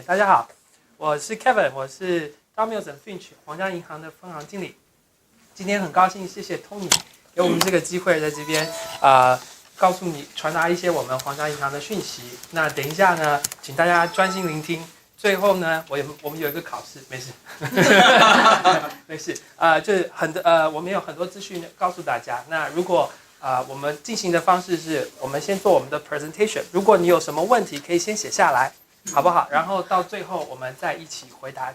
大家好，我是 Kevin， 我是 Mills Finch 皇家银行的分行经理。今天很高兴，谢谢 Tony 给我们这个机会在这边告诉你传达一些我们皇家银行的讯息。那等一下呢，请大家专心聆听。最后呢，我们有一个考试，没事，没事。就是我们有很多资讯告诉大家。那如果我们进行的方式是，我们先做我们的 presentation。如果你有什么问题，可以先写下来，好不好？然后到最后我们再一起回答，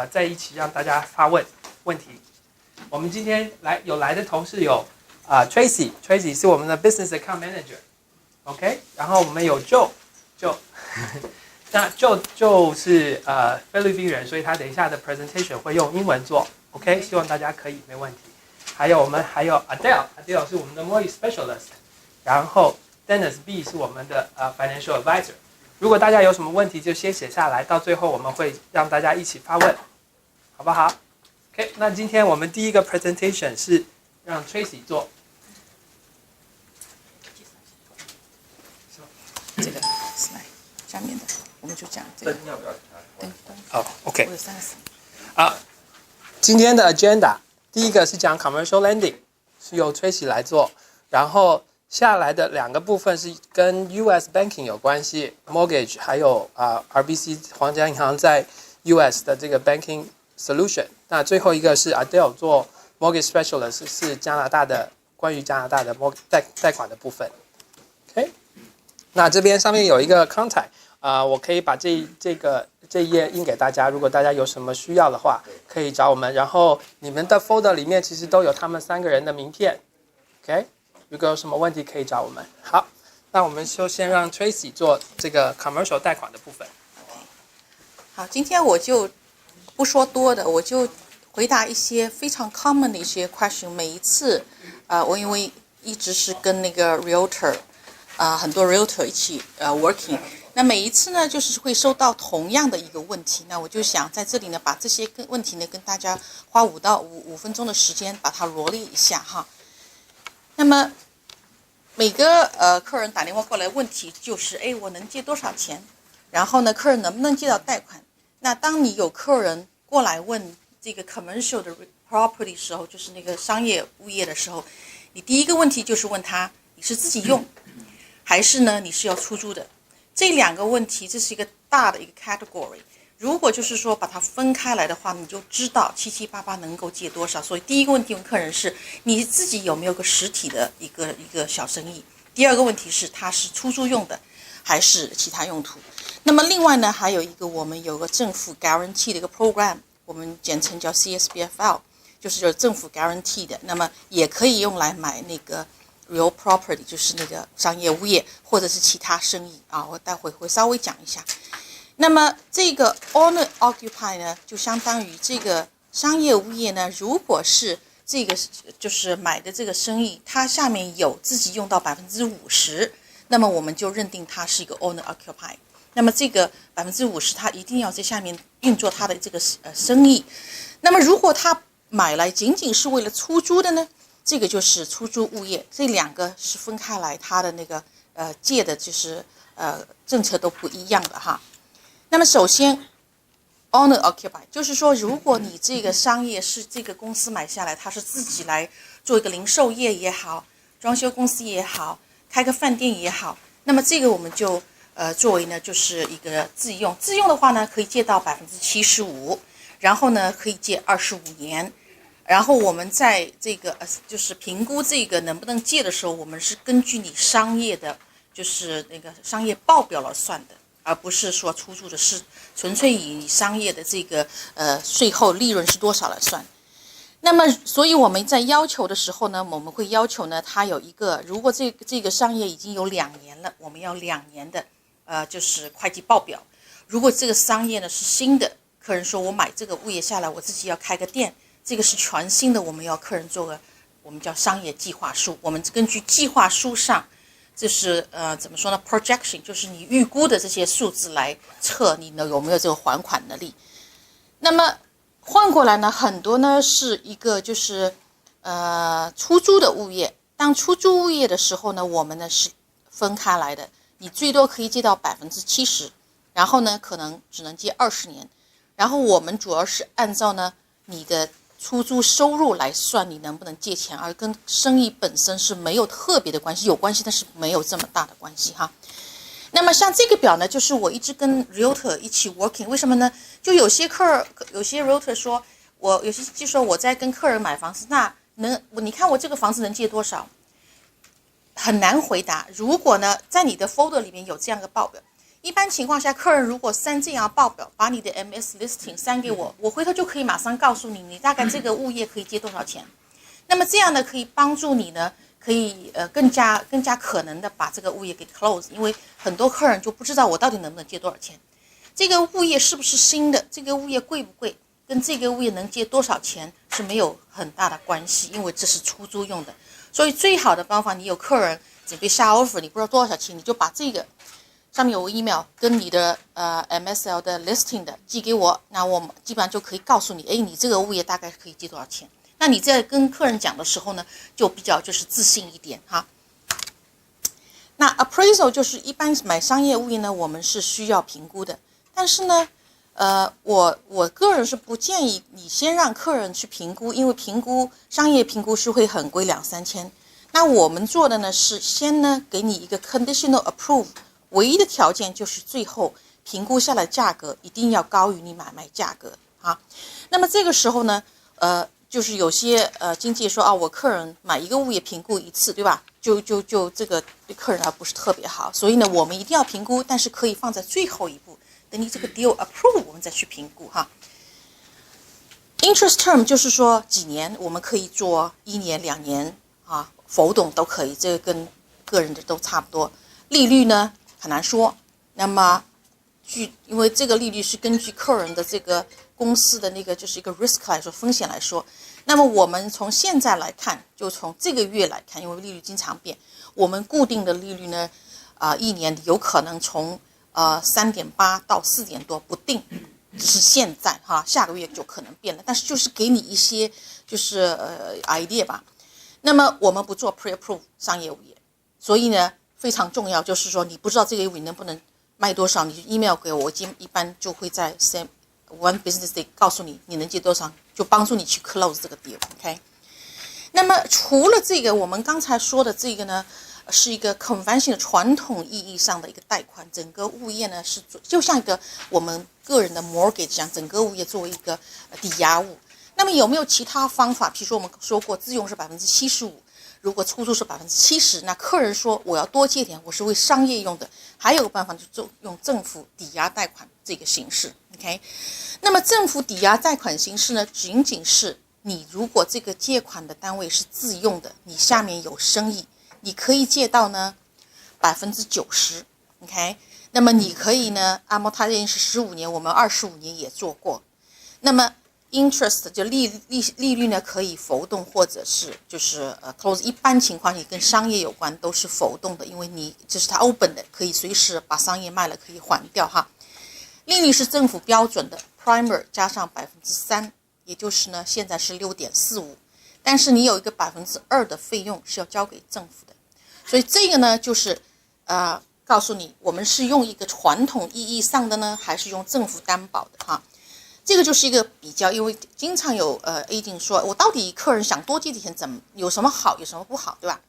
再一起让大家发问题。我们今天来的同事有Tracy 是我们的 Business Account Manager，OK，然后我们有 Joe， 那 Joe 是菲律宾人，所以他等一下的 presentation 会用英文做 ，OK， 希望大家可以没问题。还有 Adele 是我们的 Mortgage Specialist， 然后 Dennis B 是我们的Financial Advisor。如果大家有什么问题就先写下来，到最后我们会让大家一起发问，好不好 ？OK， 那今天我们第一个 presentation 是让 Tracy 做。这个 slide 下面的，我们就讲这个。灯要不要灯。哦 ，OK。我有30。好，今天的 agenda 第一个是讲 commercial lending， 是由 Tracy 来做，然后下来的2个部分是跟 US banking 有关系 ，mortgage 还有RBC 皇家银行在 US 的这个 banking solution。那最后一个是 Adele 做 mortgage specialist， 是关于加拿大的贷款的部分。OK。那这边上面有一个 contact， 我可以把这一页印给大家，如果大家有什么需要的话，可以找我们。然后你们的 folder 里面其实都有他们3个人的名片 ，OK？ 如果有什么问题可以找我们。好，那我们就先让 Tracy 做这个 commercial 贷款的部分。好，今天我就不说多的，我就回答一些非常 common 的一些 question。每一次，我因为一直是跟那个 realtor。很多 realtor 一起working， 那每一次呢，就是会收到同样的一个问题，那我就想在这里呢，把这些问题呢，跟大家花5分钟的时间把它罗列一下哈。那么每个客人打电话过来，问题就是我能借多少钱？然后呢，客人能不能借到贷款？那当你有客人过来问这个 commercial 的 property 时候，就是那个商业物业的时候，你第一个问题就是问他，你是自己用？还是呢，你是要出租的？这2个问题，这是一个大的一个 category。如果就是说把它分开来的话，你就知道778能够借多少。所以第一个问题问客人是你自己有没有个实体的一个小生意？第2个问题是它是出租用的还是其他用途？那么另外呢，还有一个我们有个政府 guarantee 的一个 program， 我们简称叫 CSBFL， 就是政府 guarantee 的，那么也可以用来买那个real property， 就是那个商业物业或者是其他生意我待会会稍微讲一下。那么这个 owner occupied 呢，就相当于这个商业物业呢，如果是这个就是买的这个生意，它下面有自己用到50%，那么我们就认定它是一个 owner occupied。那么这个50%，它一定要在下面运作它的这个生意。那么如果他买来仅仅是为了出租的呢？这个就是出租物业，这2个是分开来，它的那个借的就是政策都不一样的哈。那么首先 owner occupied 就是说，如果你这个商业是这个公司买下来，它是自己来做一个零售业也好，装修公司也好，开个饭店也好，那么这个我们就作为呢就是一个自用。自用的话呢，可以借到75%，然后呢可以借25年。然后我们在这个就是评估这个能不能借的时候，我们是根据你商业的，就是那个商业报表来算的，而不是说出租的，是纯粹以你商业的这个税后利润是多少来算。那么，所以我们在要求的时候呢，我们会要求呢，它有一个，如果这个商业已经有2年了，我们要2年的就是会计报表。如果这个商业呢是新的，客人说我买这个物业下来，我自己要开个店。这个是全新的，我们要客人做个我们叫商业计划书。我们根据计划书上，就是怎么说呢 ，projection 就是你预估的这些数字来测你呢有没有这个还款能力。那么换过来呢，很多呢是一个就是出租的物业。当出租物业的时候呢，我们呢是分开来的，你最多可以借到70%，然后呢可能只能借20年，然后我们主要是按照呢你的出租收入来算你能不能借钱，而跟生意本身是没有特别的关系，有关系但是没有这么大的关系哈。那么像这个表呢，就是我一直跟 realtor 一起 working， 为什么呢？就有些 realtor 说，就说我在跟客人买房子，那你看我这个房子能借多少？很难回答。如果呢，在你的 folder 里面有这样的报表，一般情况下，客人如果删这样报表，把你的 MS listing 删给我，我回头就可以马上告诉你，你大概这个物业可以借多少钱。那么这样呢，可以帮助你呢。可以更加可能的把这个物业给 close， 因为很多客人就不知道我到底能不能借多少钱，这个物业是不是新的，这个物业贵不贵，跟这个物业能借多少钱是没有很大的关系，因为这是出租用的。所以最好的方法，你有客人准备下 offer， 你不知道多少钱，你就把这个上面有个 email 跟你的MSL 的 listing 的寄给我，那我们基本上就可以告诉你，你这个物业大概可以借多少钱。那你在跟客人讲的时候呢，就比较就是自信一点哈。那 appraisal 就是一般买商业物业呢，我们是需要评估的，但是呢，我个人是不建议你先让客人去评估，因为商业评估是会很贵2-3千。那我们做的呢是先呢给你一个 conditional approve， 唯一的条件就是最后评估下来价格一定要高于你买卖价格啊。那么这个时候呢，就是有些经纪说我客人买一个物业评估一次，对吧？就这个对客人不是特别好，所以呢，我们一定要评估，但是可以放在最后一步，等你这个 deal approve， 我们再去评估哈。Interest term 就是说几年，我们可以做1年、2年啊，浮动都可以，这个跟个人的都差不多。利率呢很难说，那么因为这个利率是根据客人的这个公司的那个就是一个 risk 来说，风险来说，那么我们从现在来看，就从这个月来看，因为利率经常变，我们固定的利率呢，1年有可能从3.8到4点多不定，只是现在哈，下个月就可能变了，但是就是给你一些就是idea 吧。那么我们不做 pre-approve 商业物业，所以呢非常重要，就是说你不知道这个物业能不能卖多少，你就 email 给我，一般就会在 one business day 告诉你能借多少，就帮助你去 close 这个 deal。OK， 那么除了这个，我们刚才说的这个呢，是一个 convention 的传统意义上的一个贷款，整个物业呢是就像一个我们个人的 mortgage 这样，整个物业作为一个抵押物。那么有没有其他方法？比如说我们说过自用是75%，如果出租是70%，那客人说我要多借点，我是为商业用的，还有个办法就是用政府抵押贷款这个形式。OK， 那么政府抵押贷款形式呢，仅仅是你如果这个借款的单位是自用的，你下面有生意，你可以借到呢90%。OK， 那么你可以呢amortization是15年，我们25年也做过。那么interest 就利率呢可以浮动，或者是就是close， 一般情况也跟商业有关，都是浮动的，因为你就是它 open 的，可以随时把商业卖了可以还掉哈。利率是政府标准的 primer 加上3%，也就是呢现在是6.45%，但是你有一个2%的费用是要交给政府的，所以这个呢就是告诉你我们是用一个传统意义上的呢，还是用政府担保的哈。这个就是一个比较，因为经常有agent 说，我到底客人想多借点钱，有什么好，有什么不好，对吧？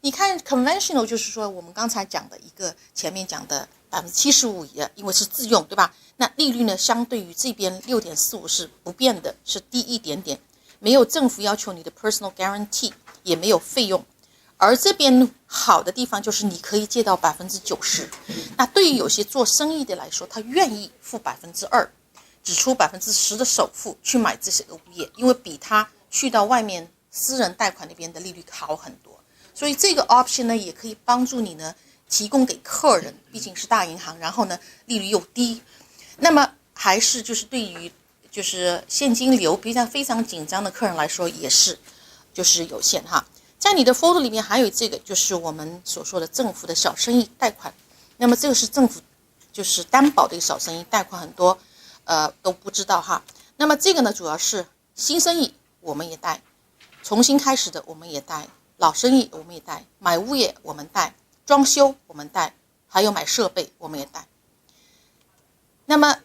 你看 conventional 就是说我们刚才讲的一个前面讲的75%也，因为是自用，对吧？那利率呢，相对于这边6.45%是不变的，是低一点点，没有政府要求你的 personal guarantee， 也没有费用。而这边好的地方就是你可以借到90%。那对于有些做生意的来说，他愿意付2%。只出10%的首付去买这些个物业，因为比他去到外面私人贷款那边的利率好很多，所以这个 option 呢也可以帮助你呢提供给客人，毕竟是大银行，然后呢利率又低，那么还是就是对于就是现金流非常紧张的客人来说也是就是有限哈。在你的 folder 里面还有这个就是我们所说的政府的小生意贷款，那么这个是政府就是担保的一个小生意贷款，很多都不知道哈。那么这个呢，主要是新生意我们也贷，重新开始的我们也贷，老生意我们也贷，买物业我们贷，装修我们贷，还有买设备我们也贷。那么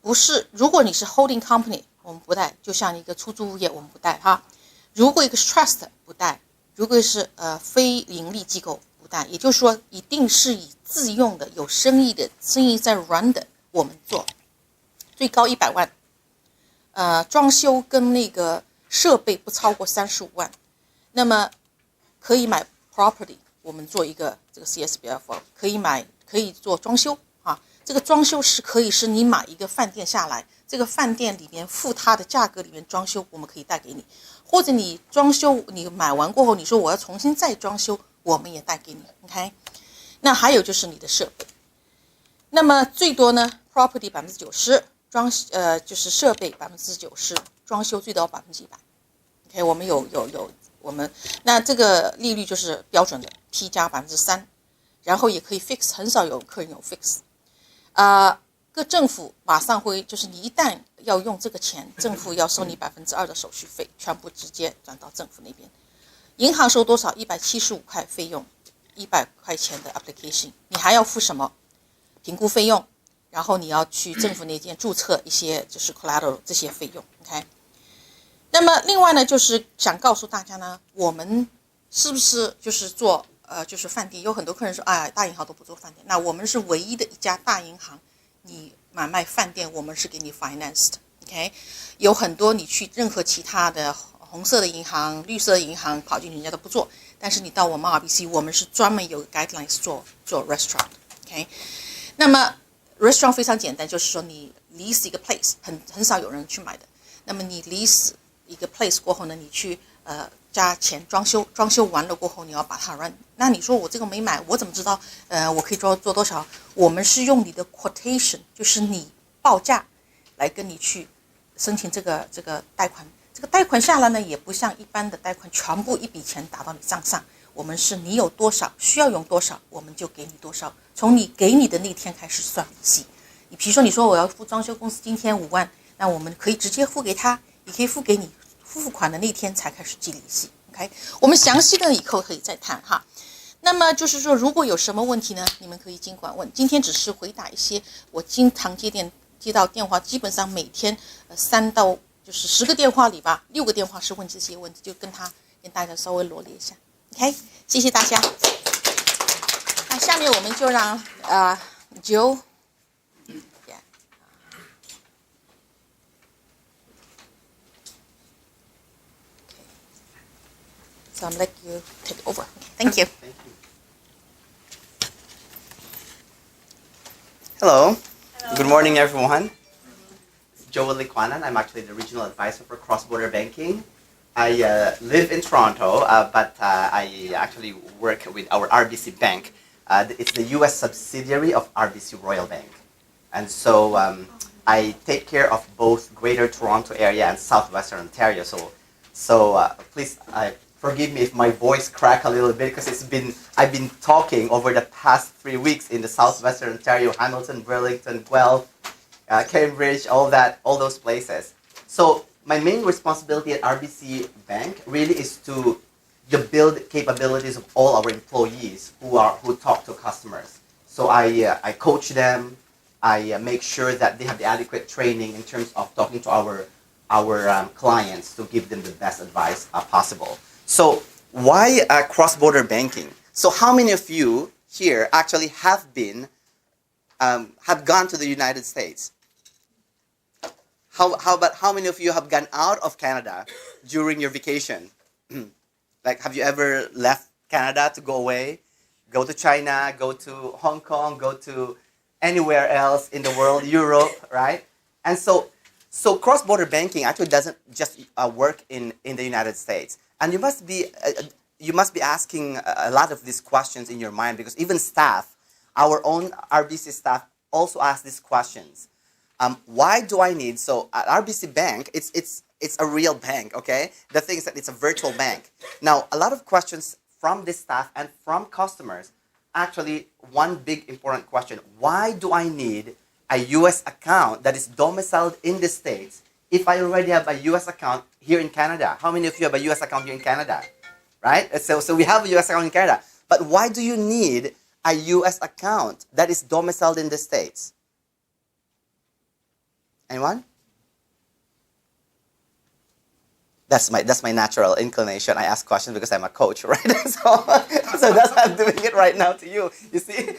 不是，如果你是 holding company， 我们不贷，就像一个出租物业，我们不贷哈。如果一个是 trust 不贷，如果是非盈利机构不贷，也就是说，一定是以自用的、有生意的、生意在 run 的，我们做，最高100万，装修跟那个设备不超过35万，那么可以买 property， 我们做一个这个 CSBF 可以做装修啊。这个装修是可以是你买一个饭店下来，这个饭店里面付它的价格里面装修，我们可以带给你，或者你装修你买完过后，你说我要重新再装修，我们也带给你。OK， 那还有就是你的设备，那么最多呢 ，property 90%，就是设备90%，装修最多100%。OK， 我们我们那这个利率就是标准的 T 加3%，然后也可以 fix， 很少有客人有 fix。各政府马上会，就是你一旦要用这个钱，政府要收你2%的手续费，全部直接转到政府那边。银行收多少？175块费用，100块钱的 application， 你还要付什么？评估费用，然后你要去政府那边注册一些就是 collateral 这些费用。OK， 那么另外呢，就是想告诉大家呢，我们是不是就是做就是饭店？有很多客人说，哎，大银行都不做饭店，那我们是唯一的一家大银行。你买卖饭店，我们是给你 financed，OK， 有很多你去任何其他的红色的银行、绿色的银行跑进去，人家都不做。但是你到我们 RBC， 我们是专门有 guidelines 做 restaurant，OK。那么 restaurant 非常简单，就是说你 lease 一个 place， 很少有人去买的。那么你 lease 一个 place 过后呢，你去加钱装修完了过后，你要把它 run。那你说我这个没买，我怎么知道我可以做多少？我们是用你的 quotation， 就是你报价来跟你去申请这个贷款。这个贷款下来呢，也不像一般的贷款全部一笔钱打到你账上，我们是你有多少需要用多少，我们就给你多少，从你给你的那天开始算利息。你比如说你说我要付装修公司今天5万，那我们可以直接付给他，也可以付给你，付款的那天才开始计利息。OK， 我们详细的以后可以再谈哈。那么就是说，如果有什么问题呢，你们可以尽管问。今天只是回答一些我经常接到电话，基本上每天3到就是10个电话里吧，6个电话是问这些问题，就跟大家稍微罗列一下。OK， 谢谢大家。那下面我们就让Joe。So I'm let you take over. Thank you. Thank you. Hello. Good morning, everyone. Joel Likwanan. I'm actually the regional advisor for cross-border banking. I live in Toronto, but I actually work with our RBC Bank. It's the U.S. subsidiary of RBC Royal Bank. And so I take care of both Greater Toronto area and Southwestern Ontario. So please forgive me if my voice crack a little bit because I've been talking over the past 3 weeks in the Southwestern Ontario, Hamilton, Burlington, Guelph, Cambridge, all those places. So my main responsibility at RBC Bank really is to build capabilities of all our employees who talk to customers. So I coach them. I make sure that they have the adequate training in terms of talking to our clients to give them the best advice possible. So why cross-border banking? So how many of you here actually have gone to the United States? How about how many of you have gone out of Canada during your vacation? Like, have you ever left Canada to go away? Go to China, go to Hong Kong, go to anywhere else in the world, Europe, right? And so cross-border banking actually doesn't just work in the United States. And you must be asking a lot of these questions in your mind because even staff, our own RBC staff, also ask these questions. Why do I need? So at RBC Bank, it's a real bank, okay? The thing is that it's a virtual bank. Now, a lot of questions from the staff and from customers. Actually, one big important question: why do I need a U.S. account that is domiciled in the States if I already have a U.S. account here in Canada? How many of you have a U.S. account here in Canada? Right? So we have a U.S. account in Canada. But why do you need a U.S. account that is domiciled in the States? Anyone? That's my natural inclination. I ask questions because I'm a coach, right? So that's why I'm doing it right now to you. You see?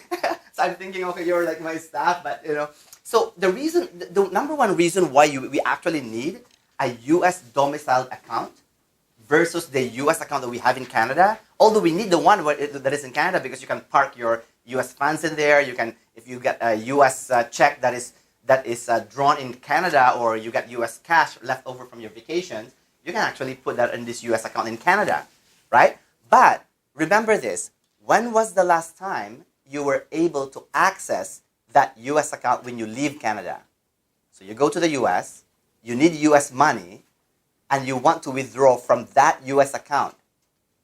So I'm thinking, okay, you're like my staff, but So the number one reason why we actually need a U.S. domiciled account versus the U.S. account that we have in Canada, although we need the one that is in Canada because you can park your U.S. funds in there. You can, if you get a U.S. Check that is drawn in Canada, or you get U.S. cash left over from your vacations, you can actually put that in this U.S. account in Canada, right? But remember this, when was the last time you were able to access that U.S. account when you leave Canada? So you go to the U.S., you need U.S. money, and you want to withdraw from that U.S. account.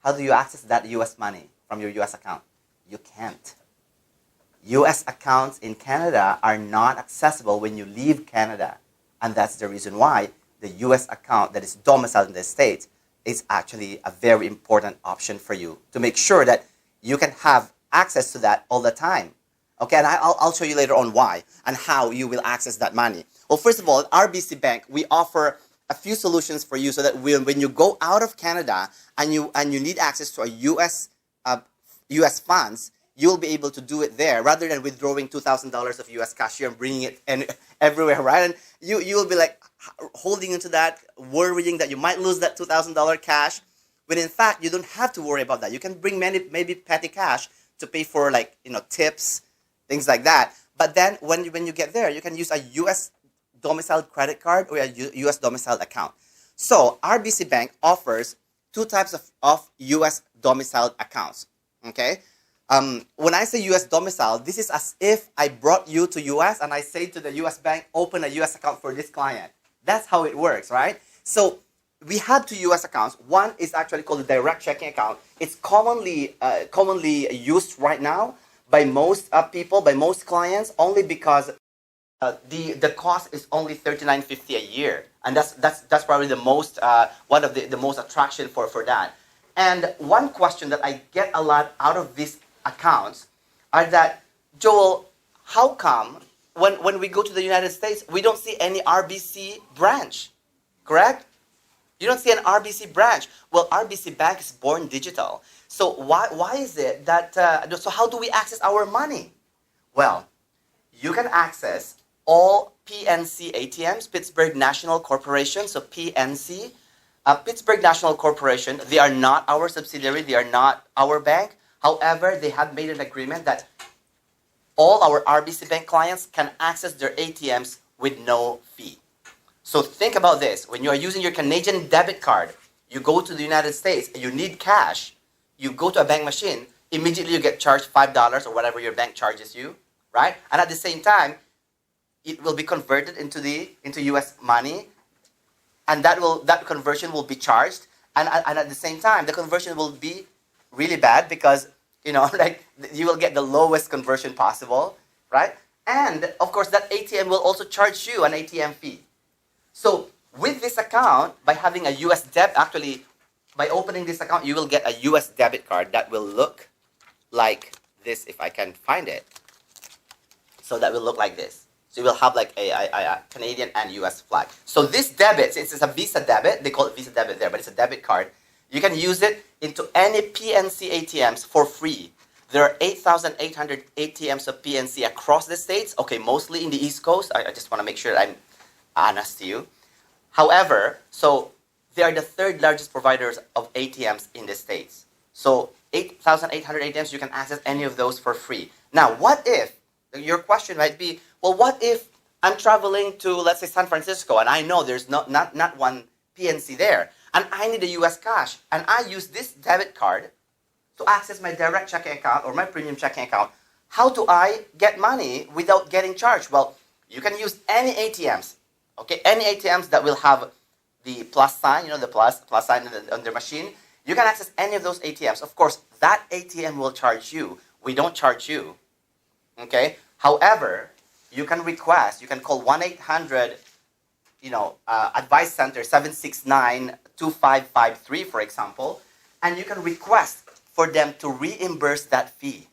How do you access that U.S. money from your U.S. account? You can't. U.S. accounts in Canada are not accessible when you leave Canada. And that's the reason why the U.S. account that is domiciled in the States is actually a very important option for you to make sure that you can have access to that all the time. Okay, and I'll show you later on why and how you will access that money. Well, first of all, at RBC Bank, we offer a few solutions for you so that when you go out of Canada and you need access to a U.S. funds, you'll be able to do it there rather than withdrawing $2,000 of U.S. cash here and bringing it everywhere, right? And you will be like holding into that, worrying that you might lose that $2,000 cash, when in fact you don't have to worry about that. You can bring maybe petty cash to pay for tips, things like that. But then when you get there, you can use a U.S. domiciled credit card or a U.S. domiciled account. So RBC Bank offers two types of U.S. domiciled accounts. Okay. When I say U.S. domicile, this is as if I brought you to U.S. and I say to the U.S. bank, open a U.S. account for this client. That's how it works, right? So we have two U.S. accounts. One is actually called a direct checking account. It's commonly used right now by most people, by most clients, only because the cost is only $39.50 a year, and that's probably the most one of the most attraction for that. And one question that I get a lot out of these accounts are that, Joel, how come when we go to the United States, we don't see any RBC branch, correct? You don't see an RBC branch. Well, RBC Bank is born digital. So why is it that, so how do we access our money? Well, you can access all PNC ATMs, Pittsburgh National Corporation, so PNC. Pittsburgh National Corporation, they are not our subsidiary, they are not our bank. However, they have made an agreement that all our RBC Bank clients can access their ATMs with no fee. So think about this. When you are using your Canadian debit card, you go to the United States and you need cash, you go to a bank machine, immediately you get charged $5 or whatever your bank charges you, right? And at the same time, it will be converted into US money, and that conversion will be charged, and at the same time, the conversion will be really bad because like you will get the lowest conversion possible, right? And of course, that ATM will also charge you an ATM fee. So with this account, by having a US debit, actually, by opening this account, you will get a US debit card that will look like this, if I can find it. So that will look like this. So you will have like a Canadian and US flag. So this debit, since it's a Visa debit, they call it Visa debit there, but it's a debit card. You can use it into any PNC ATMs for free. There are 8,800 ATMs of PNC across the states. Okay, mostly in the East Coast. I just want to make sure I'm honest to you. However, so they are the third largest providers of ATMs in the States. So 8,800 ATMs, you can access any of those for free. Now, what if, your question might be, well, what if I'm traveling to, let's say, San Francisco, and I know there's not one PNC there, and I need a US cash, and I use this debit card to access my direct checking account or my premium checking account. How do I get money without getting charged? Well, you can use any ATMs, okay? Any ATMs that will have the plus sign, the plus sign on their machine. You can access any of those ATMs. Of course, that ATM will charge you. We don't charge you, okay? However, you can call 1-800, Advice Center 769-2553, for example, and you can request for them to reimburse that fee.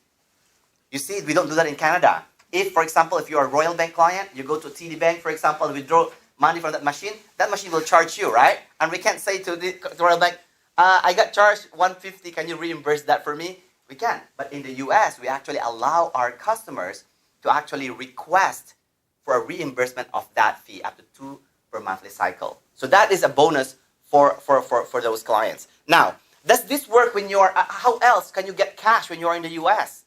You see, we don't do that in Canada. if, for example, if you're a Royal Bank client, you go to TD Bank, for example, withdraw money from that machine will charge you, right? And we can't say to the Royal Bank, I got charged $150, can you reimburse that for me? We can. But in the US, we actually allow our customers to actually request for a reimbursement of that fee up to 2 per monthly cycle. So that is a bonus for those clients. Now, does this work when you're, how else can you get cash when you're in the US?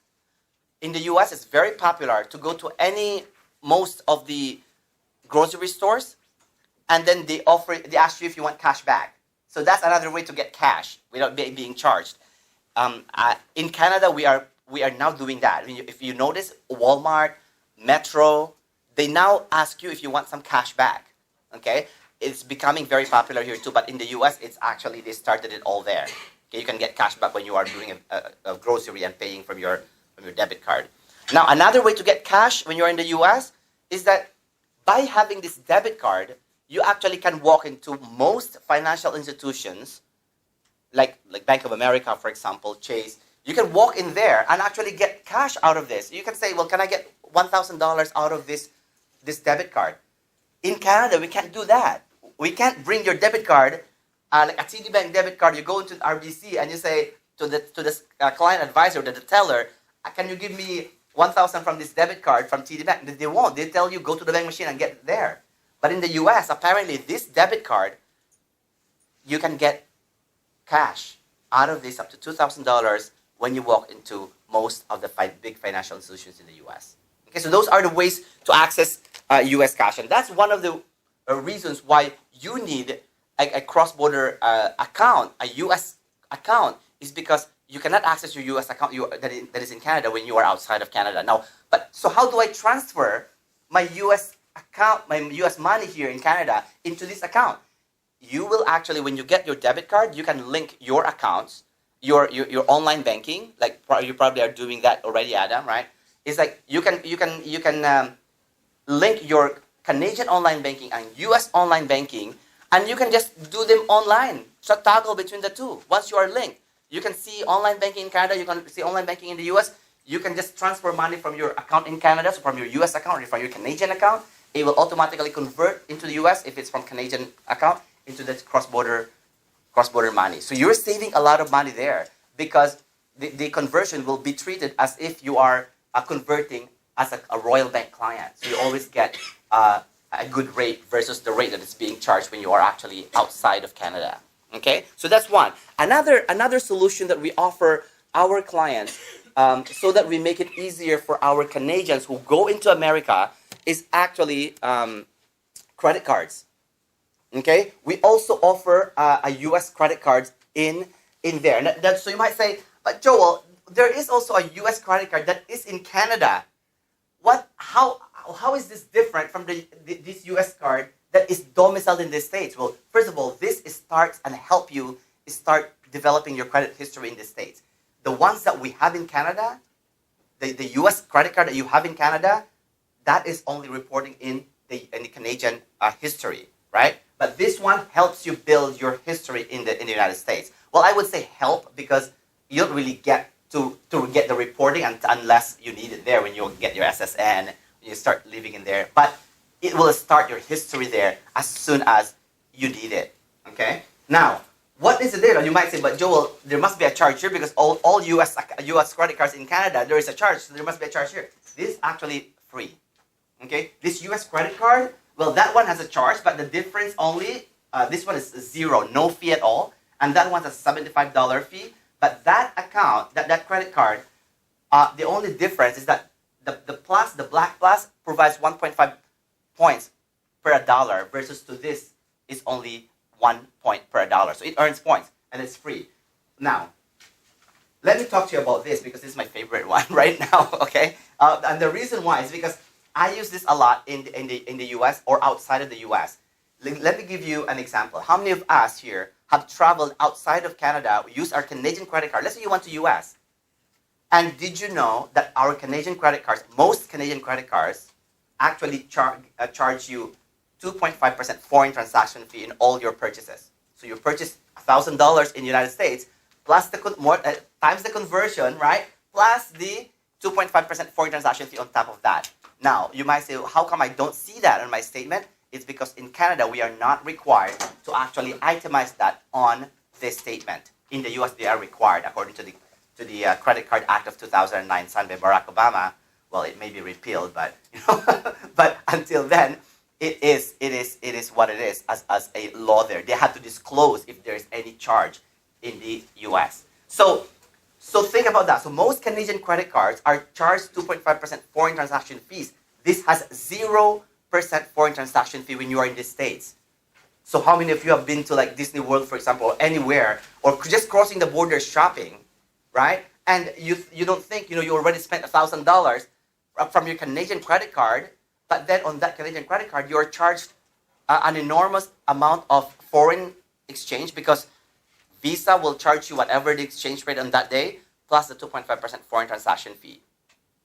In the US, it's very popular to go to most of the grocery stores, and then they ask you if you want cash back. So that's another way to get cash without being charged. In Canada, we are now doing that. If you notice, Walmart, Metro, they now ask you if you want some cash back. Okay, it's becoming very popular here too. But in the US, it's actually they started it all there. Okay, you can get cash back when you are doing a grocery and paying from your debit card. Now, another way to get cash when you're in the US is that by having this debit card, you actually can walk into most financial institutions, like Bank of America, for example, Chase. You can walk in there and actually get cash out of this. You can say, well, can I get $1,000 out of this debit card? In Canada, we can't do that. We can't bring your debit card, like a TD Bank debit card. You go into the RBC and you say to the client advisor, the teller, can you give me $1,000 from this debit card from TD Bank? They won't. They tell you, go to the bank machine and get it there. But in the US, apparently, this debit card, you can get cash out of this up to $2,000 when you walk into most of the big financial institutions in the US. Okay, so those are the ways to access US cash. And that's one of the reasons why you need a cross-border account, a US account, is because you cannot access your US account that is in Canada when you are outside of Canada. Now, so how do I transfer my US account, my US money here in Canada into this account? You will actually, when you get your debit card, you can link your accounts, your online banking, like you probably are doing that already, Adam, right? It's like you can link your Canadian online banking and US online banking, and you can just do them online. So toggle between the two. Once you are linked, you can see online banking in Canada, you can see online banking in the US. You can just transfer money from your account in Canada, so from your US account or from your Canadian account. It will automatically convert into the US if it's from Canadian account into the cross-border money. So you're saving a lot of money there because the conversion will be treated as if you are converting as a Royal Bank client. So you always get a good rate versus the rate that is being charged when you are actually outside of Canada. Okay, so that's one. Another solution that we offer our clients so that we make it easier for our Canadians who go into America is actually credit cards. Okay, we also offer a U.S. credit cards in there. So you might say, but Joel, there is also a U.S. credit card that is in Canada. How is this different from this U.S. card that is domiciled in the States? Well, first of all, this starts and help you start developing your credit history in the States. The ones that we have in Canada, the U.S. credit card that you have in Canada, that is only reporting in the Canadian history, right? But this one helps you build your history in the United States. Well, I would say help because you don't really get to get the reporting unless you need it there when you get your SSN, when you start living in there. But it will start your history there as soon as you need it, okay? Now, what is it there? You might say, but Joel, there must be a charge here because all US credit cards in Canada, there is a charge, so there must be a charge here. This is actually free, okay? This US credit card, well, that one has a charge, but the difference only, this one is zero, no fee at all, and that one has a $75 fee. But that account, that credit card, the only difference is that the Black Plus provides 1.5 points per $1 versus to this is only 1 point per $1. So it earns points and it's free. Now, let me talk to you about this because this is my favorite one right now, okay? And the reason why is because I use this a lot in the US or outside of the US. Let me give you an example. How many of us here have traveled outside of Canada, use our Canadian credit card? Let's say you went to US. And did you know that our Canadian credit cards, most Canadian credit cards, actually charge you 2.5% foreign transaction fee in all your purchases. So you purchase $1,000 in the United States, plus times the conversion, right? Plus the 2.5% foreign transaction fee on top of that. Now, you might say, how come I don't see that on my statement? It's because in Canada, we are not required to actually itemize that on this statement. In the US, they are required, according to the Credit Card Act of 2009 signed by Barack Obama. Well, it may be repealed, but but until then, it is what it is as a law there. They have to disclose if there is any charge in the US. So think about that. So most Canadian credit cards are charged 2.5% foreign transaction fees. This has 0% foreign transaction fee when you are in the States. So how many of you have been to like Disney World, for example, or anywhere, or just crossing the border shopping, right? And you don't think, you already spent $1,000 from your Canadian credit card, but then on that Canadian credit card, you're charged an enormous amount of foreign exchange because Visa will charge you whatever the exchange rate on that day, plus the 2.5% foreign transaction fee,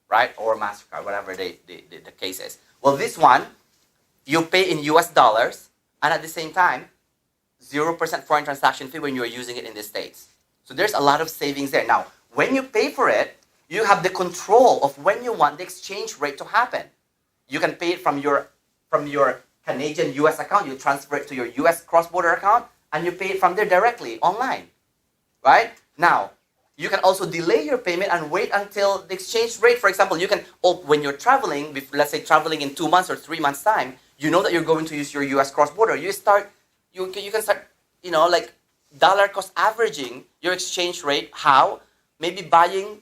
right? Or MasterCard, whatever the case is. Well, this one, you pay in US dollars, and at the same time, 0% foreign transaction fee when you're using it in the States. So there's a lot of savings there. Now, when you pay for it, you have the control of when you want the exchange rate to happen. You can pay it from your Canadian US account. You transfer it to your US cross-border account, and you pay it from there directly online, right? Now, you can also delay your payment and wait until the exchange rate. For example, you can, when you're traveling, let's say traveling in 2 months or 3 months time, you know that you're going to use your US cross-border. You can start, like dollar cost averaging your exchange rate. How? Maybe buying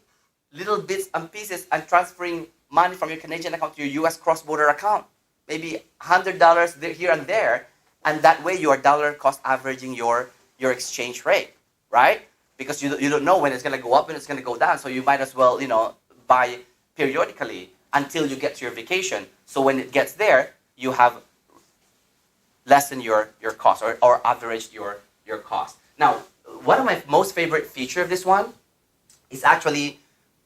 little bits and pieces and transferring money from your Canadian account to your US cross-border account. Maybe $100 here and there. And that way you are dollar cost averaging your exchange rate, right? Because you don't know when it's going to go up and it's going to go down. So you might as well, buy periodically until you get to your vacation. So when it gets there, you have lessened your cost or averaged your cost. Now, one of my most favorite feature of this one is actually,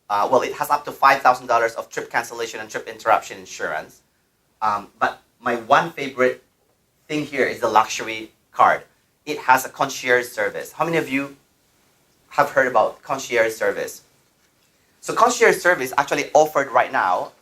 it has up to $5,000 of trip cancellation and trip interruption insurance. But my one favorite thing here is the luxury card. It has a concierge service. How many of you have heard about concierge service? So concierge service actually offered right now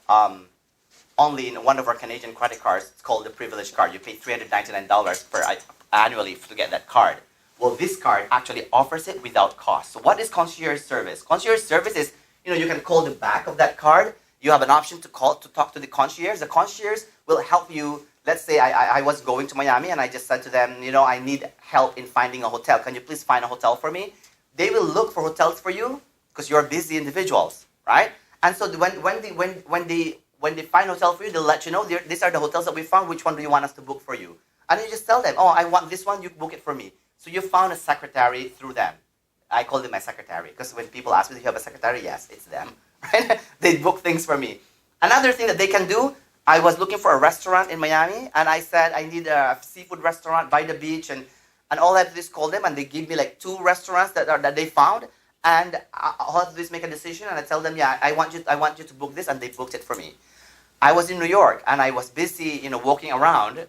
only in one of our Canadian credit cards. It's called the Privilege Card. You pay $399 annually to get that card. Well, this card actually offers it without cost. So what is concierge service? Concierge service is, you can call the back of that card. You have an option to talk to the concierge. The concierge will help you. Let's say I was going to Miami and I just said to them, I need help in finding a hotel. Can you please find a hotel for me? They will look for hotels for you because you're busy individuals, right? And so when they find a hotel for you, they'll let you know, these are the hotels that we found. Which one do you want us to book for you? And you just tell them, I want this one. You book it for me. So you found a secretary through them. I call them my secretary because when people ask me, do you have a secretary? Yes, it's them. Right? They book things for me. Another thing that they can do, I was looking for a restaurant in Miami, and I said I need a seafood restaurant by the beach, and all I have to do is call them, and they give me like 2 restaurants that they found, and all I have to do is make a decision, and I tell them, yeah, I want you to book this, and they booked it for me. I was in New York, and I was busy, walking around,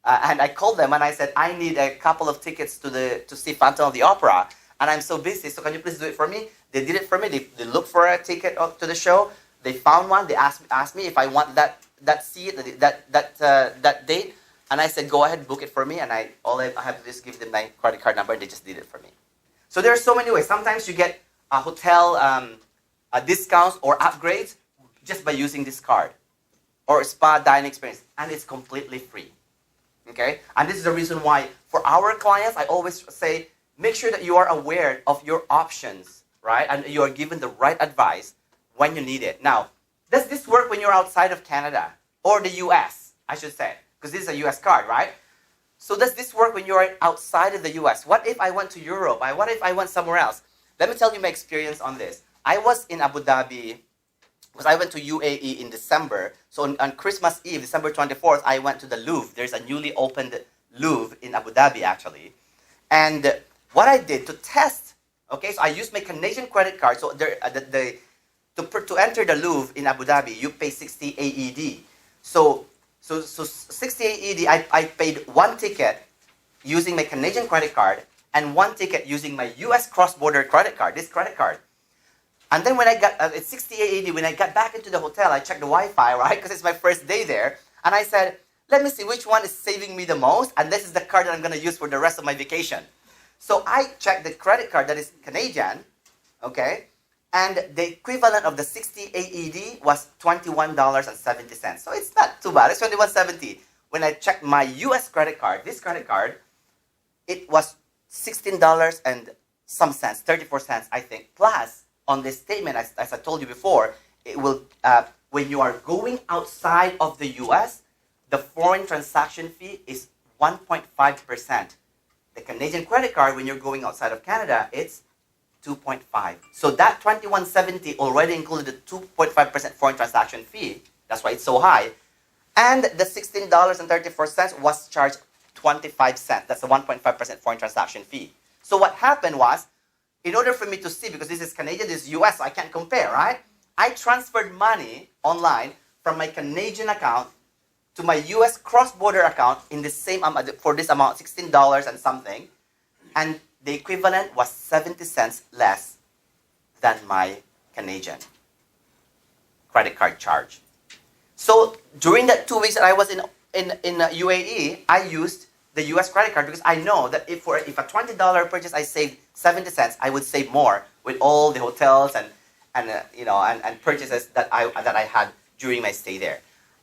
and I called them, and I said, I need a couple of tickets to see Phantom of the Opera, and I'm so busy, so can you please do it for me? They did it for me. They looked for a ticket to the show. They found one. They asked me if I want that seat, that date, and I said, go ahead, book it for me, and all I have to do is give them my credit card number, and they just did it for me. So there are so many ways. Sometimes you get a hotel discounts or upgrades just by using this card, or a spa dining experience, and it's completely free. Okay? And this is the reason why for our clients, I always say, make sure that you are aware of your options, right? And you are given the right advice when you need it. Now, does this work when you're outside of Canada or the US, I should say, because this is a US card, right? So does this work when you're outside of the US? What if I went to Europe? What if I went somewhere else? Let me tell you my experience on this. I was in Abu Dhabi because I went to UAE in December. So on Christmas Eve, December 24th, I went to the Louvre. There's a newly opened Louvre in Abu Dhabi, actually. And what I did to test, okay, so I used my Canadian credit card. So to enter the Louvre in Abu Dhabi, you pay 60 AED. So 60 AED, I paid 1 ticket using my Canadian credit card and 1 ticket using my US cross-border credit card, this credit card. And then when I got, it's 68.80, when I got back into the hotel, I checked the Wi-Fi, right? Because it's my first day there. And I said, let me see which one is saving me the most. And this is the card that I'm going to use for the rest of my vacation. So I checked the credit card that is Canadian, okay? And the equivalent of the 68.80 was $21.70. So it's not too bad. It's $21.70. When I checked my US credit card, this credit card, it was $16 and some cents, 34 cents, I think. Plus, on this statement, as I told you before, it will, when you are going outside of the US, the foreign transaction fee is 1.5%. The Canadian credit card, when you're going outside of Canada, it's 2.5. So that $21.70 already included the 2.5% foreign transaction fee. That's why it's so high. And the $16.34 was charged 25 cents. That's the 1.5% foreign transaction fee. So what happened was, in order for me to see, because this is Canadian, this is US, so I can't compare, right? I transferred money online from my Canadian account to my US cross-border account in the same amount, for this amount, $16 and something. And the equivalent was 70 cents less than my Canadian credit card charge. So during that 2 weeks that I was in UAE, I used the US credit card because I know that if a $20 purchase I saved 70 cents, I would save more with all the hotels and purchases that I had during my stay there.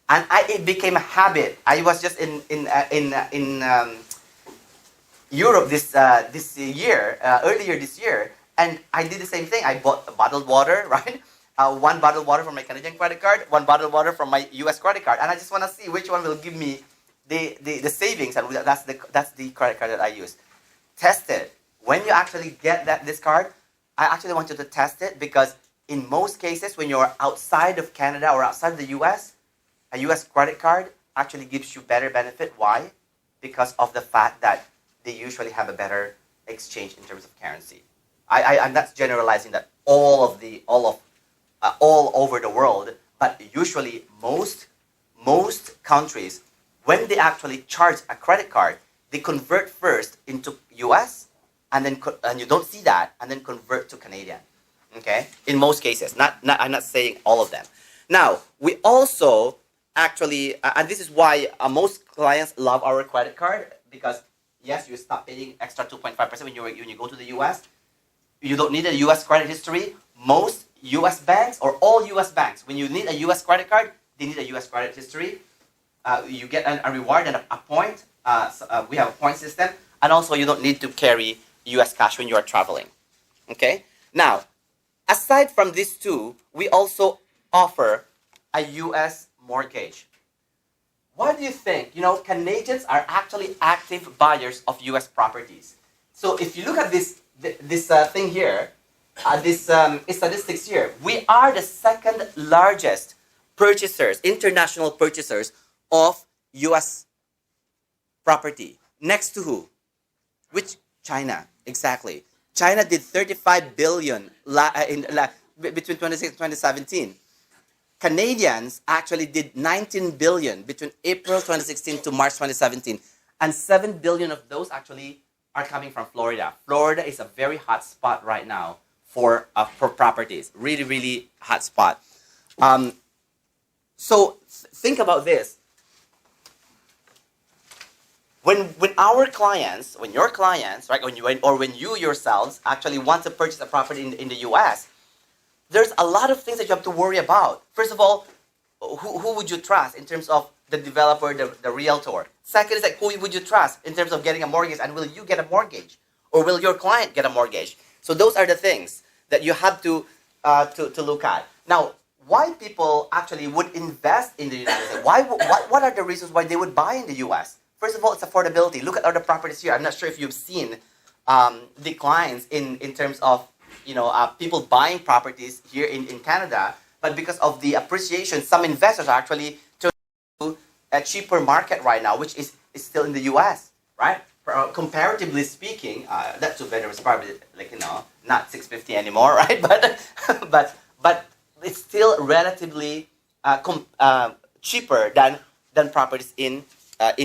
And it became a habit. I was just in Europe this year, earlier this year, and I did the same thing. I bought a bottled water, right? One bottled water from my Canadian credit card, one bottled water from my US credit card, and I just want to see which one will give me the savings, and that's the credit card that I use. Test it. When you actually get this card, I actually want you to test it because in most cases, when you're outside of Canada or outside of the US, a US credit card actually gives you better benefit. Why? Because of the fact that they usually have a better exchange in terms of currency. I'm not generalizing that all over the world, but usually most countries, when they actually charge a credit card, they convert first into US, and you don't see that, and then convert to Canadian. Okay, in most cases, I'm not saying all of them. Now we also actually, and this is why most clients love our credit card because yes, you stop paying extra 2.5% when you go to the US. You don't need a US credit history. Most US banks or all US banks, when you need a US credit card, they need a US credit history. You get a reward and a point. We have a point system, and also you don't need to carry US cash when you are traveling. Okay. Now, aside from these two, we also offer a US mortgage. What do you think? Canadians are actually active buyers of US properties. So if you look at this thing here, this statistics here, we are the second largest international purchasers of US property. Next to who? Which? China, exactly. China did 35 billion between 2016 and 2017. Canadians actually did 19 billion between April 2016 to March 2017. And 7 billion of those actually are coming from Florida. Florida is a very hot spot right now for properties. Really, really hot spot. So think about this. When your clients, right, when you yourselves actually want to purchase a property in the US, there's a lot of things that you have to worry about. First of all, who would you trust in terms of the developer, the realtor? Second is like, who would you trust in terms of getting a mortgage, and will you get a mortgage? Or will your client get a mortgage? So those are the things that you have to look at. Now, why people actually would invest in the United States? What are the reasons why they would buy in the US? First of all, it's affordability. Look at other properties here. I'm not sure if you've seen declines in terms of people buying properties here in Canada, but because of the appreciation, some investors are actually turning to a cheaper market right now, which is still in the US, right? Comparatively speaking, that two-bedroom is probably not $650 anymore, right? But it's still relatively cheaper than properties in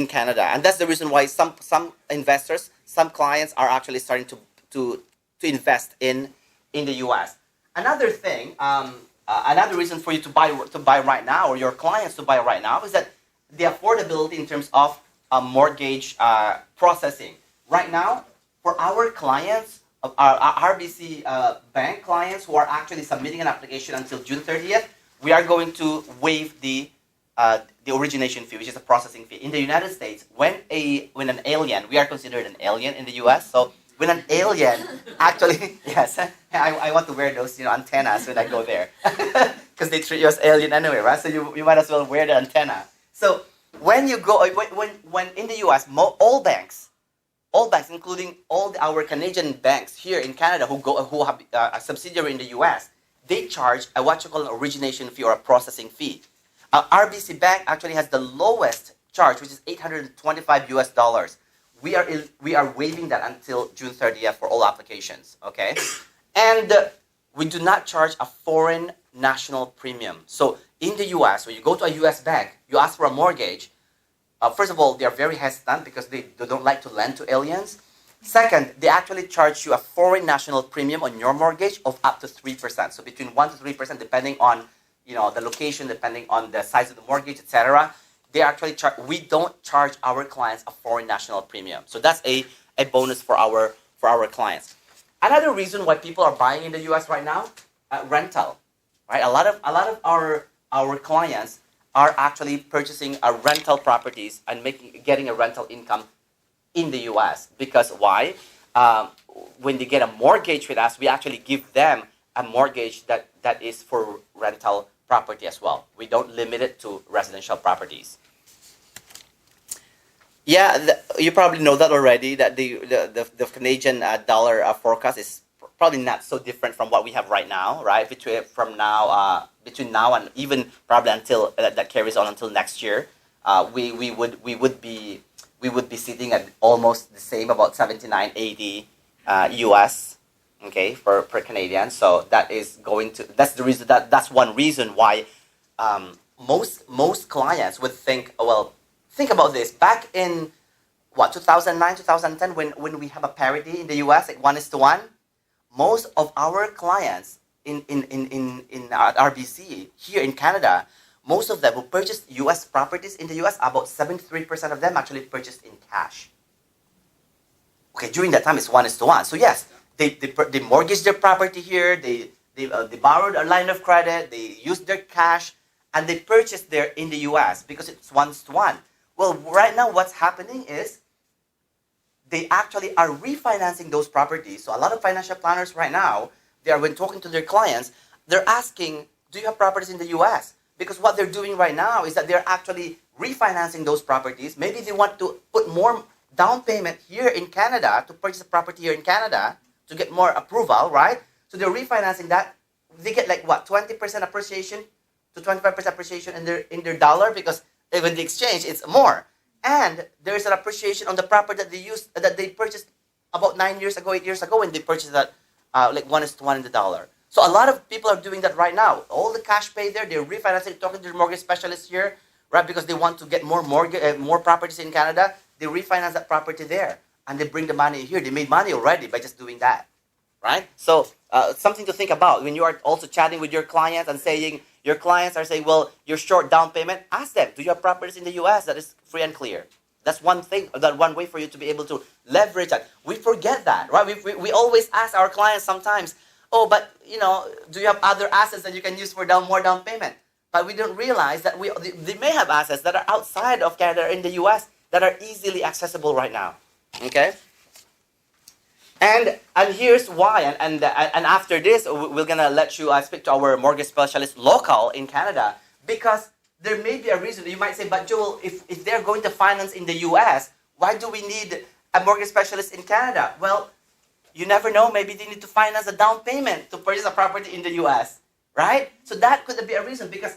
Canada, and that's the reason why some investors, some clients are actually starting to invest in the US. another thing, another reason for you to buy right now, or your clients to buy right now, is that the affordability in terms of mortgage processing. Right now, for our clients, our RBC bank clients who are actually submitting an application until June 30th, we are going to waive the origination fee, which is a processing fee. In the United States, when an alien, we are considered an alien in the US, so when an alien actually, yes, I want to wear those antennas when I go there, because they treat you as alien anyway, right? So you might as well wear the antenna. So when you go, when in the US, all banks, including all our Canadian banks here in Canada who have a subsidiary in the US, they charge what you call an origination fee or a processing fee. RBC Bank actually has the lowest charge, which is $825. We are waiving that until June 30th for all applications. Okay, and we do not charge a foreign national premium. So in the US, when you go to a US bank, you ask for a mortgage. First of all, they are very hesitant because they don't like to lend to aliens. Second, they actually charge you a foreign national premium on your mortgage of up to 3%. So between 1 to 3%, depending on the location, depending on the size of the mortgage, etc. They actually we don't charge our clients a foreign national premium. So that's a bonus for our clients. Another reason why people are buying in the US right now, rental. Right? A lot of our clients are actually purchasing rental properties and getting a rental income in the US. Because why? When they get a mortgage with us, we actually give them a mortgage that is for rental property as well. We don't limit it to residential properties. Yeah, you probably know that already, that the Canadian dollar forecast is probably not so different from what we have right now, right? Between now and even probably until that carries on until next year, we would be sitting at almost the same, about 79.80 US, okay, per Canadian. So that's the reason that's one reason why most clients would think, well, think about this. Back in 2009, 2010, when we have a parity in the US, like 1:1, most of our clients in RBC here in Canada, most of them who purchased US properties in the US, about 73% of them actually purchased in cash. Okay, during that time it's 1:1. So yes, they mortgaged their property here, they borrowed a line of credit, they used their cash, and they purchased there in the US because it's 1:1. Well, right now what's happening is they actually are refinancing those properties. So a lot of financial planners right now, when talking to their clients, they're asking, do you have properties in the US? Because what they're doing right now is that they're actually refinancing those properties. Maybe they want to put more down payment here in Canada to purchase a property here in Canada to get more approval, right? So they're refinancing that. They get 20% appreciation to 25% appreciation in their dollar, because when they exchange, it's more. And there is an appreciation on the property that they purchased about 9 years ago, 8 years ago, when they purchased that 1:1 in the dollar. So a lot of people are doing that right now. All the cash paid there, they're refinancing, talking to their mortgage specialist here, right? Because they want to get more properties in Canada. They refinance that property there, and they bring the money here. They made money already by just doing that, right? So something to think about when you are also chatting with your clients and saying, your clients are saying, well, you're short down payment. Ask them, do you have properties in the US that is free and clear? That's one thing, that one way for you to be able to leverage that. We forget that, right? We always ask our clients sometimes, oh, but do you have other assets that you can use for more down payment? But we don't realize that they may have assets that are outside of Canada, in the US, that are easily accessible right now. Okay? And here's why. And after this, we're gonna let you speak to our mortgage specialist local in Canada, because there may be a reason. You might say, but Joel, if they're going to finance in the US, why do we need a mortgage specialist in Canada? Well, you never know. Maybe they need to finance a down payment to purchase a property in the US, right? So that could be a reason, because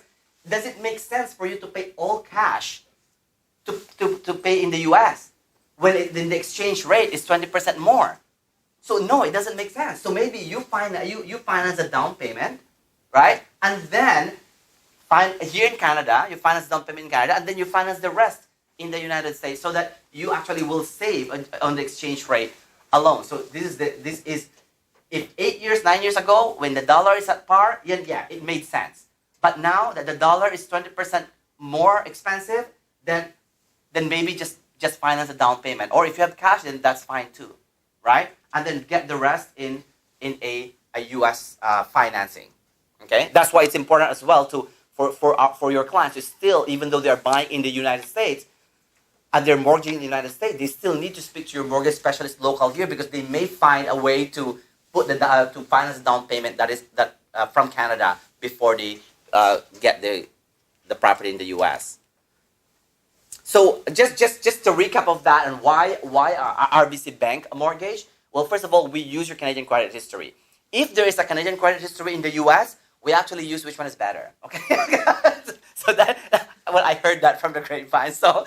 does it make sense for you to pay all cash to pay in the US when the exchange rate is 20% more? So no, it doesn't make sense. So maybe you finance a down payment, right? And then here in Canada, you finance down payment in Canada, and then you finance the rest in the United States, so that you actually will save on the exchange rate alone. So this is If 8 years, 9 years ago, when the dollar is at par, yeah, it made sense. But now that the dollar is 20% more expensive, then maybe just finance a down payment. Or if you have cash, then that's fine too, right? And then get the rest in a U.S. Financing. Okay, that's why it's important as well for your clients to still, even though they're buying in the United States and they're mortgaging in the United States, they still need to speak to your mortgage specialist local here because they may find a way to put to finance the down payment that from Canada before they get the property in the U.S. So just to recap of that and why RBC Bank a mortgage. Well, first of all, we use your Canadian credit history. If there is a Canadian credit history in the U.S., we actually use which one is better. Okay, so I heard that from the grapevine. So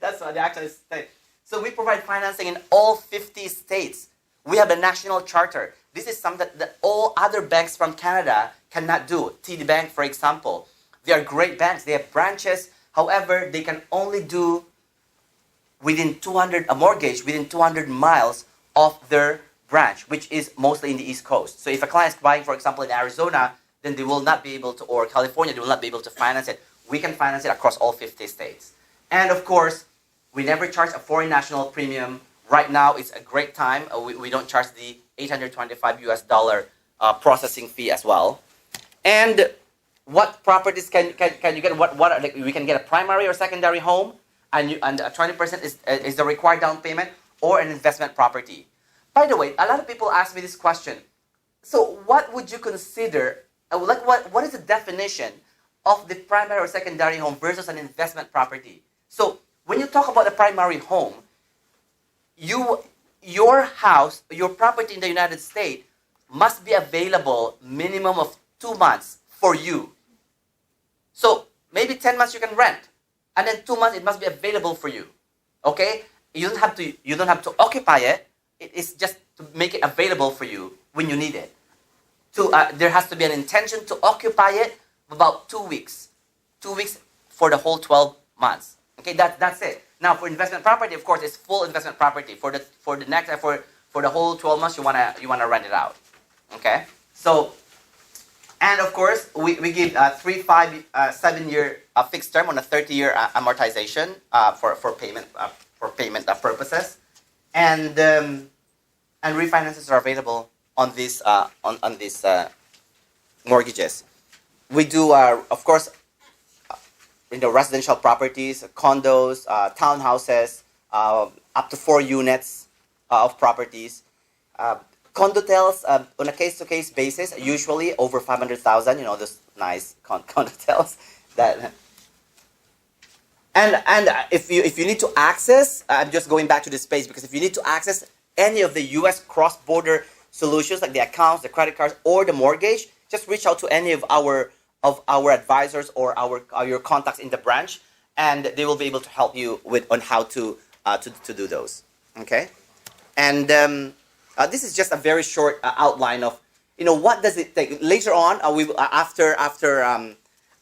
that's what they actually say. So we provide financing in all 50 states. We have a national charter. This is something that all other banks from Canada cannot do. TD Bank, for example, they are great banks. They have branches. However, they can only do a mortgage within 200 miles of their branch, which is mostly in the East Coast. So if a client is buying, for example, in Arizona, then they will not be able to, or California, they will not be able to finance it. We can finance it across all 50 states. And of course, we never charge a foreign national premium. Right now, it's a great time. We don't charge the $825 US processing fee as well. And what properties can you get? Like we can get a primary or secondary home, and 20% is the required down payment, or an investment property. By the way, a lot of people ask me this question. So what would you consider, what is the definition of the primary or secondary home versus an investment property? So when you talk about a primary home, your house, your property in the United States must be available minimum of 2 months for you. So maybe 10 months you can rent, and then 2 months it must be available for you. Okay? You don't have to occupy it. It is just to make it available for you when you need it. There has to be an intention to occupy it about 2 weeks. 2 weeks for the whole 12 months. Okay, that's it. Now for investment property, of course, it's full investment property. For the whole 12 months, you wanna rent it out. Okay, so. And of course, we give 3, 5, 7 year fixed term on a 30-year amortization for payment purposes, and refinances are available on these mortgages. We do of course residential properties, condos, townhouses, up to 4 units of properties. Condotels on a case-to-case basis, usually over 500,000. You know, those nice condotels. And if you need to access, I'm just going back to this page because if you need to access any of the U.S. cross-border solutions like the accounts, the credit cards, or the mortgage, just reach out to any of our advisors or your contacts in the branch, and they will be able to help you on how to do those. Okay, and this is just a very short outline of what does it take. Later on, after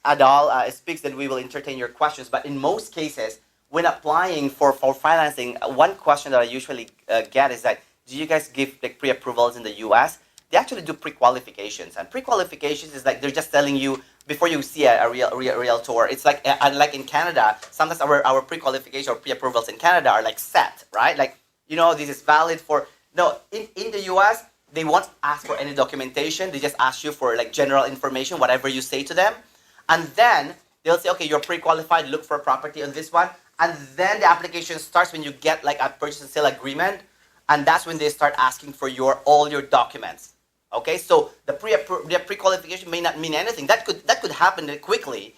Adal speaks, then we will entertain your questions. But in most cases, when applying for financing, one question that I usually get is that, do you guys give like pre-approvals in the U.S.? They actually do pre-qualifications, and pre-qualifications is like they're just telling you before you see a realtor. It's like unlike in Canada, sometimes our pre-qualification or pre-approvals in Canada are like set, right? Like this is valid for. No, in the U.S., they won't ask for any documentation. They just ask you for like general information, whatever you say to them. And then they'll say, okay, you're pre-qualified, look for a property on this one. And then the application starts when you get like a purchase and sale agreement. And that's when they start asking for all your documents. Okay, so the pre-qualification may not mean anything. That could happen quickly.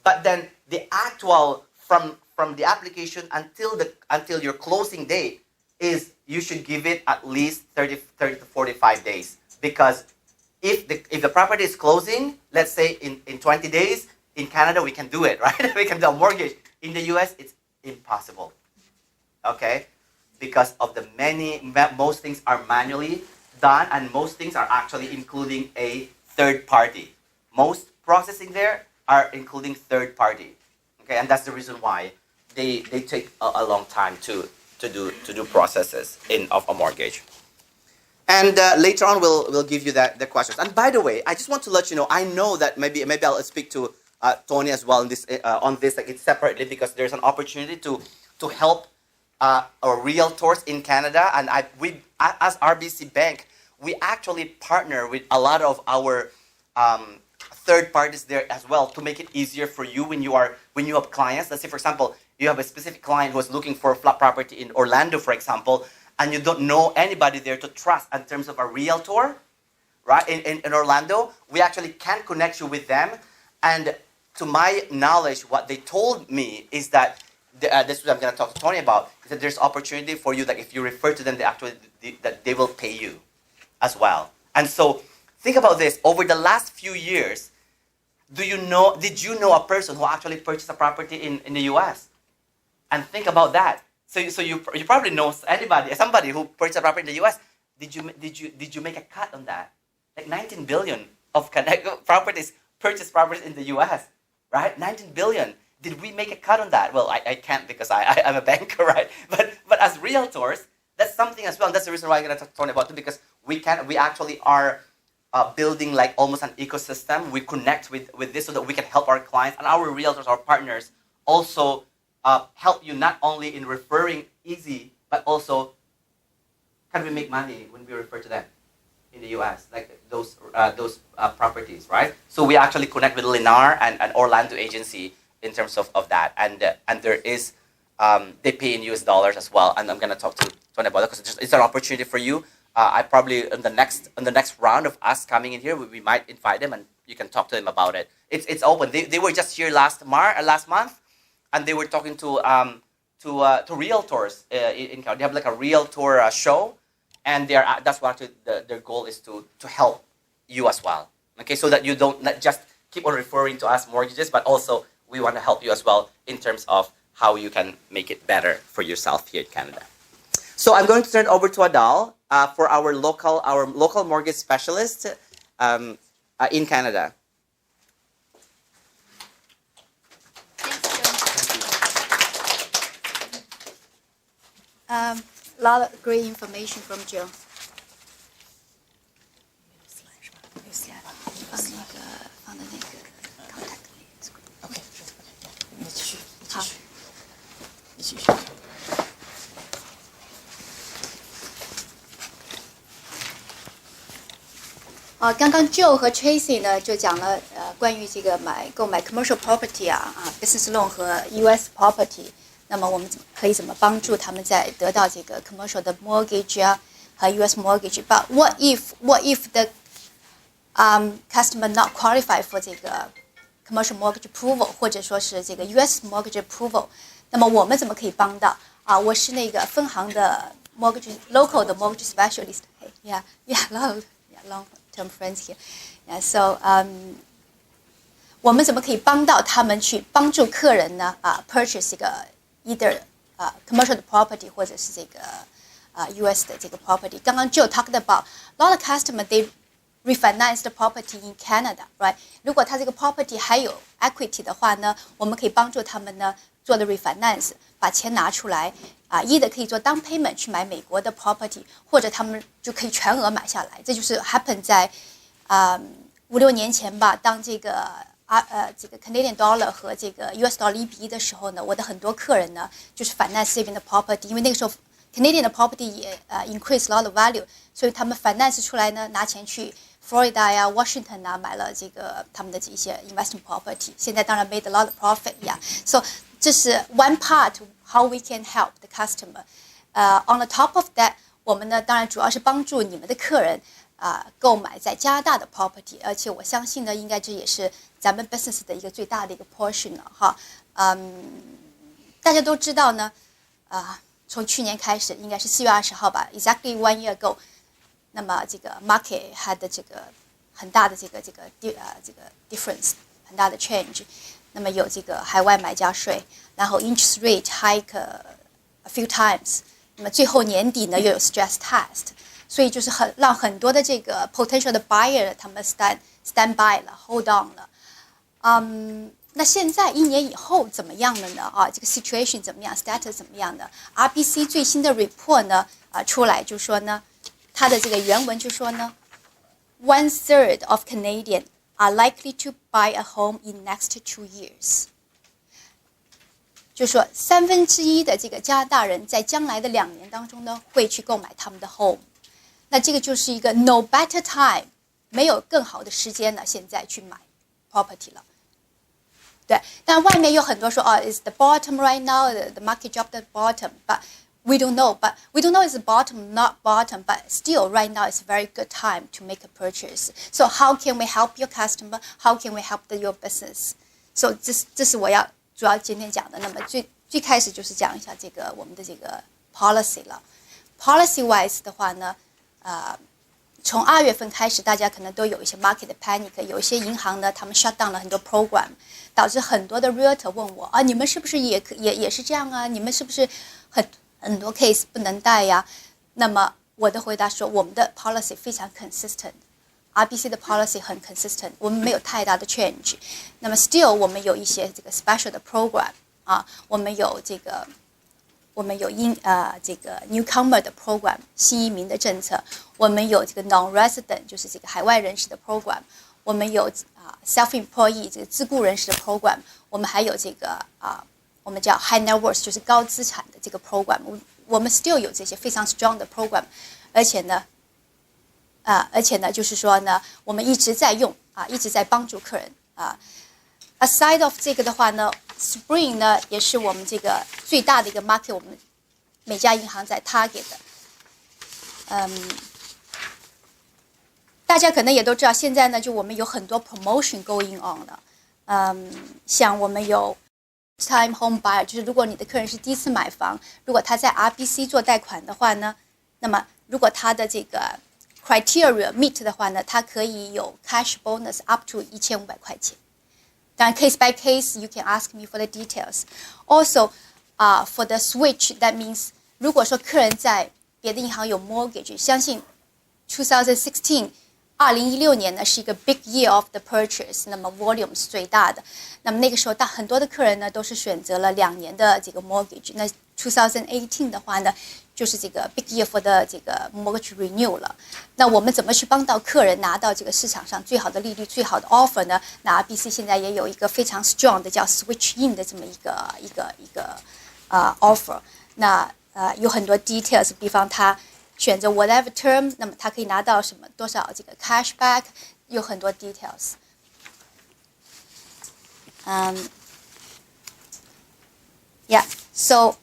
But then the actual from the application until your closing date is you should give it at least 30 to 45 days. Because if the property is closing, let's say in 20 days, in Canada we can do it, right? We can do a mortgage. In the US, it's impossible. Okay? Because of most things are manually done, and most things are actually including a third party. Most processing there are including third party. Okay, and that's the reason why they take a long time to do processes of a mortgage. And later on, we'll give you the questions. And by the way, I just want to let you know, I know that maybe I'll speak to Tony as well on this like it's separately, because there's an opportunity to help our realtors in Canada. And we as RBC Bank, we actually partner with a lot of our third parties there as well to make it easier for you when you have clients. Let's say, for example, you have a specific client who is looking for a flat property in Orlando, for example, and you don't know anybody there to trust in terms of a realtor, right? In Orlando, we actually can connect you with them. And to my knowledge, what they told me is that, this is what I'm going to talk to Tony about, is that there's opportunity for you that if you refer to them, that they will pay you as well. And so think about this. Over the last few years, did you know a person who actually purchased a property in the U.S.? And think about that. So you probably know somebody who purchased a property in the U.S. Did you make a cut on that? Like 19 billion of purchased properties in the U.S., right? 19 billion. Did we make a cut on that? Well, I can't because I'm a banker, right? But as realtors, that's something as well. And that's the reason why I'm going to talk to Tony about it, because we actually are building like almost an ecosystem. We connect with this so that we can help our clients and our realtors, our partners, also help you not only in referring easy, but also can we make money when we refer to them in the U.S., like those properties, right? So we actually connect with Lennar and Orlando agency in terms of that. And there is, they pay in US dollars as well. And I'm going to talk to Tony about it because it's an opportunity for you. I probably, on the next round of us coming in here, we might invite them and you can talk to them about it. It's open. They were just here last month, and they were talking to realtors in Canada. They have like a realtor show, and that's what actually their goal is to help you as well. Okay, so that you don't not just keep on referring to us mortgages, but also we want to help you as well in terms of how you can make it better for yourself here in Canada. So I'm going to turn over to Adal for our local mortgage specialist in Canada. A lot of great information from Joe. 放的那个 contact 里。OK， 你继续。好。你继续。刚刚 Joe 和 Tracy 呢就讲了关于这个购买 commercial property business loan 和 US property。那么我们可以怎么帮助他们在得到这个 commercial 的 mortgage和 US mortgage？ But what if the customer not qualify for 这个 commercial mortgage approval， 或者说是这个 US mortgage approval？ 那么我们怎么可以帮到？我是那个分行的 local 的 mortgage specialist。Yeah, long term friends here. Yeah, so 我们怎么可以帮到他们去帮助客人呢？purchase 一个either commercial 的 property 或者是这个US 的这个 property。刚刚 Joe talked about a lot of customer they refinance the property in Canada, right？ 如果他这个 property 还有 equity 的话呢，我们可以帮助他们呢做的 refinance， 把钱拿出来either可以做 down payment 去买美国的 property， 或者他们就可以全额买下来。这就是 happen 在5-6年前吧，当这个这个 Canadian dollar 和这个 US dollar 1:1的时候呢，我的很多客人呢就是 finance 这边的 property， 因为那个时候 Canadian 的 property 也increase a lot of value， 所以他们 finance 出来呢，拿钱去 Florida 呀 Washington 买了这个他们的这些 investment property， 现在当然 made a lot of profit 呀。So 这是 one part how we can help the customer。on the top of that， 我们呢当然主要是帮助你们的客人购买在加拿大的 property， 而且我相信呢，应该这也是咱们 business 的一个最大的一个 portion 了哈。大家都知道呢，从去年开始，应该是4月20号吧 ，exactly 1 year ago， 那么这个 market had 这个很大的这个 difference， 很大的 change。那么有这个海外买家税，然后 interest rate hike a few times， 那么最后年底呢又有 stress test。所以就是让很多的这个 potential 的 buyer 他们 stand by 了 hold on 了。那现在1年以后怎么样了呢？这个 situation 怎么样 status 怎么样呢？ RBC 最新的 report 呢出来就说呢，它的这个原文就说呢 ，1/3 of Canadian are likely to buy a home in next 2 years。就说1/3的这个加拿大人在将来的2年当中呢，会去购买他们的 home。那这个就是一个 no better time， 没有更好的时间呢，现在去买 property 了。对，但外面有很多说is the bottom right now, the market dropped at the bottom, but we don't know. But we don't know is the bottom, not bottom, but still right now is a very good time to make a purchase. So how can we help your customer? How can we help your business? So 这是我要主要今天讲的。那么最开始就是讲一下这个我们的这个 policy 了。Policy wise 的话呢，从2月份开始，大家可能都有一些 market panic， 有一些银行呢，他们 shut down 了很多 program， 导致很多的 realtor 问我你们是不是也是这样啊？你们是不是很多 case 不能贷呀？那么我的回答说，我们的 policy 非常 consistent，RBC 的 policy 很 consistent， 我们没有太大的 change。那么 still 我们有一些这个 special 的 program 我们有这个newcomer 的 program 新移民的政策，我们有这个 non-resident 就是这个海外人士的 program， 我们有self-employee 这个自雇人士的 program， 我们还有这个我们叫 high net worth 就是高资产的这个 program， 我们 still 有这些非常 strong 的 program， 而且呢就是说呢，我们一直在用一直在帮助客人aside of 这个的话呢 ，Spring 呢也是我们这个最大的一个 market， 我们每家银行在 target 的。大家可能也都知道，现在呢就我们有很多 promotion going on 了。像我们有 time home buyer， 就是如果你的客人是第一次买房，如果他在 RBC 做贷款的话呢，那么如果他的这个 criteria meet 的话呢，他可以有 cash bonus up to 1500块钱。当然 case by case, you can ask me for the details. Also, for the switch, that means 如果说客人在别的银行有 mortgage， 相信2016年呢是一个 big year of the purchase， 那么 volume 是最大的。那么那个时候，很多的客人呢都是选择了2年的这个 mortgage。那2018的话呢，就是这个 big year for the 这个 mortgage renew 了。那我们怎么去帮到客人拿到这个市场上最好的利率、最好的 offer 呢？那 RBC 现在也有一个非常 strong 的叫 switch in 的这么一个offer。那有很多 details， 比方他选择 whatever term， 那么他可以拿到什么多少这个 cashback， 有很多 details。Yeah, so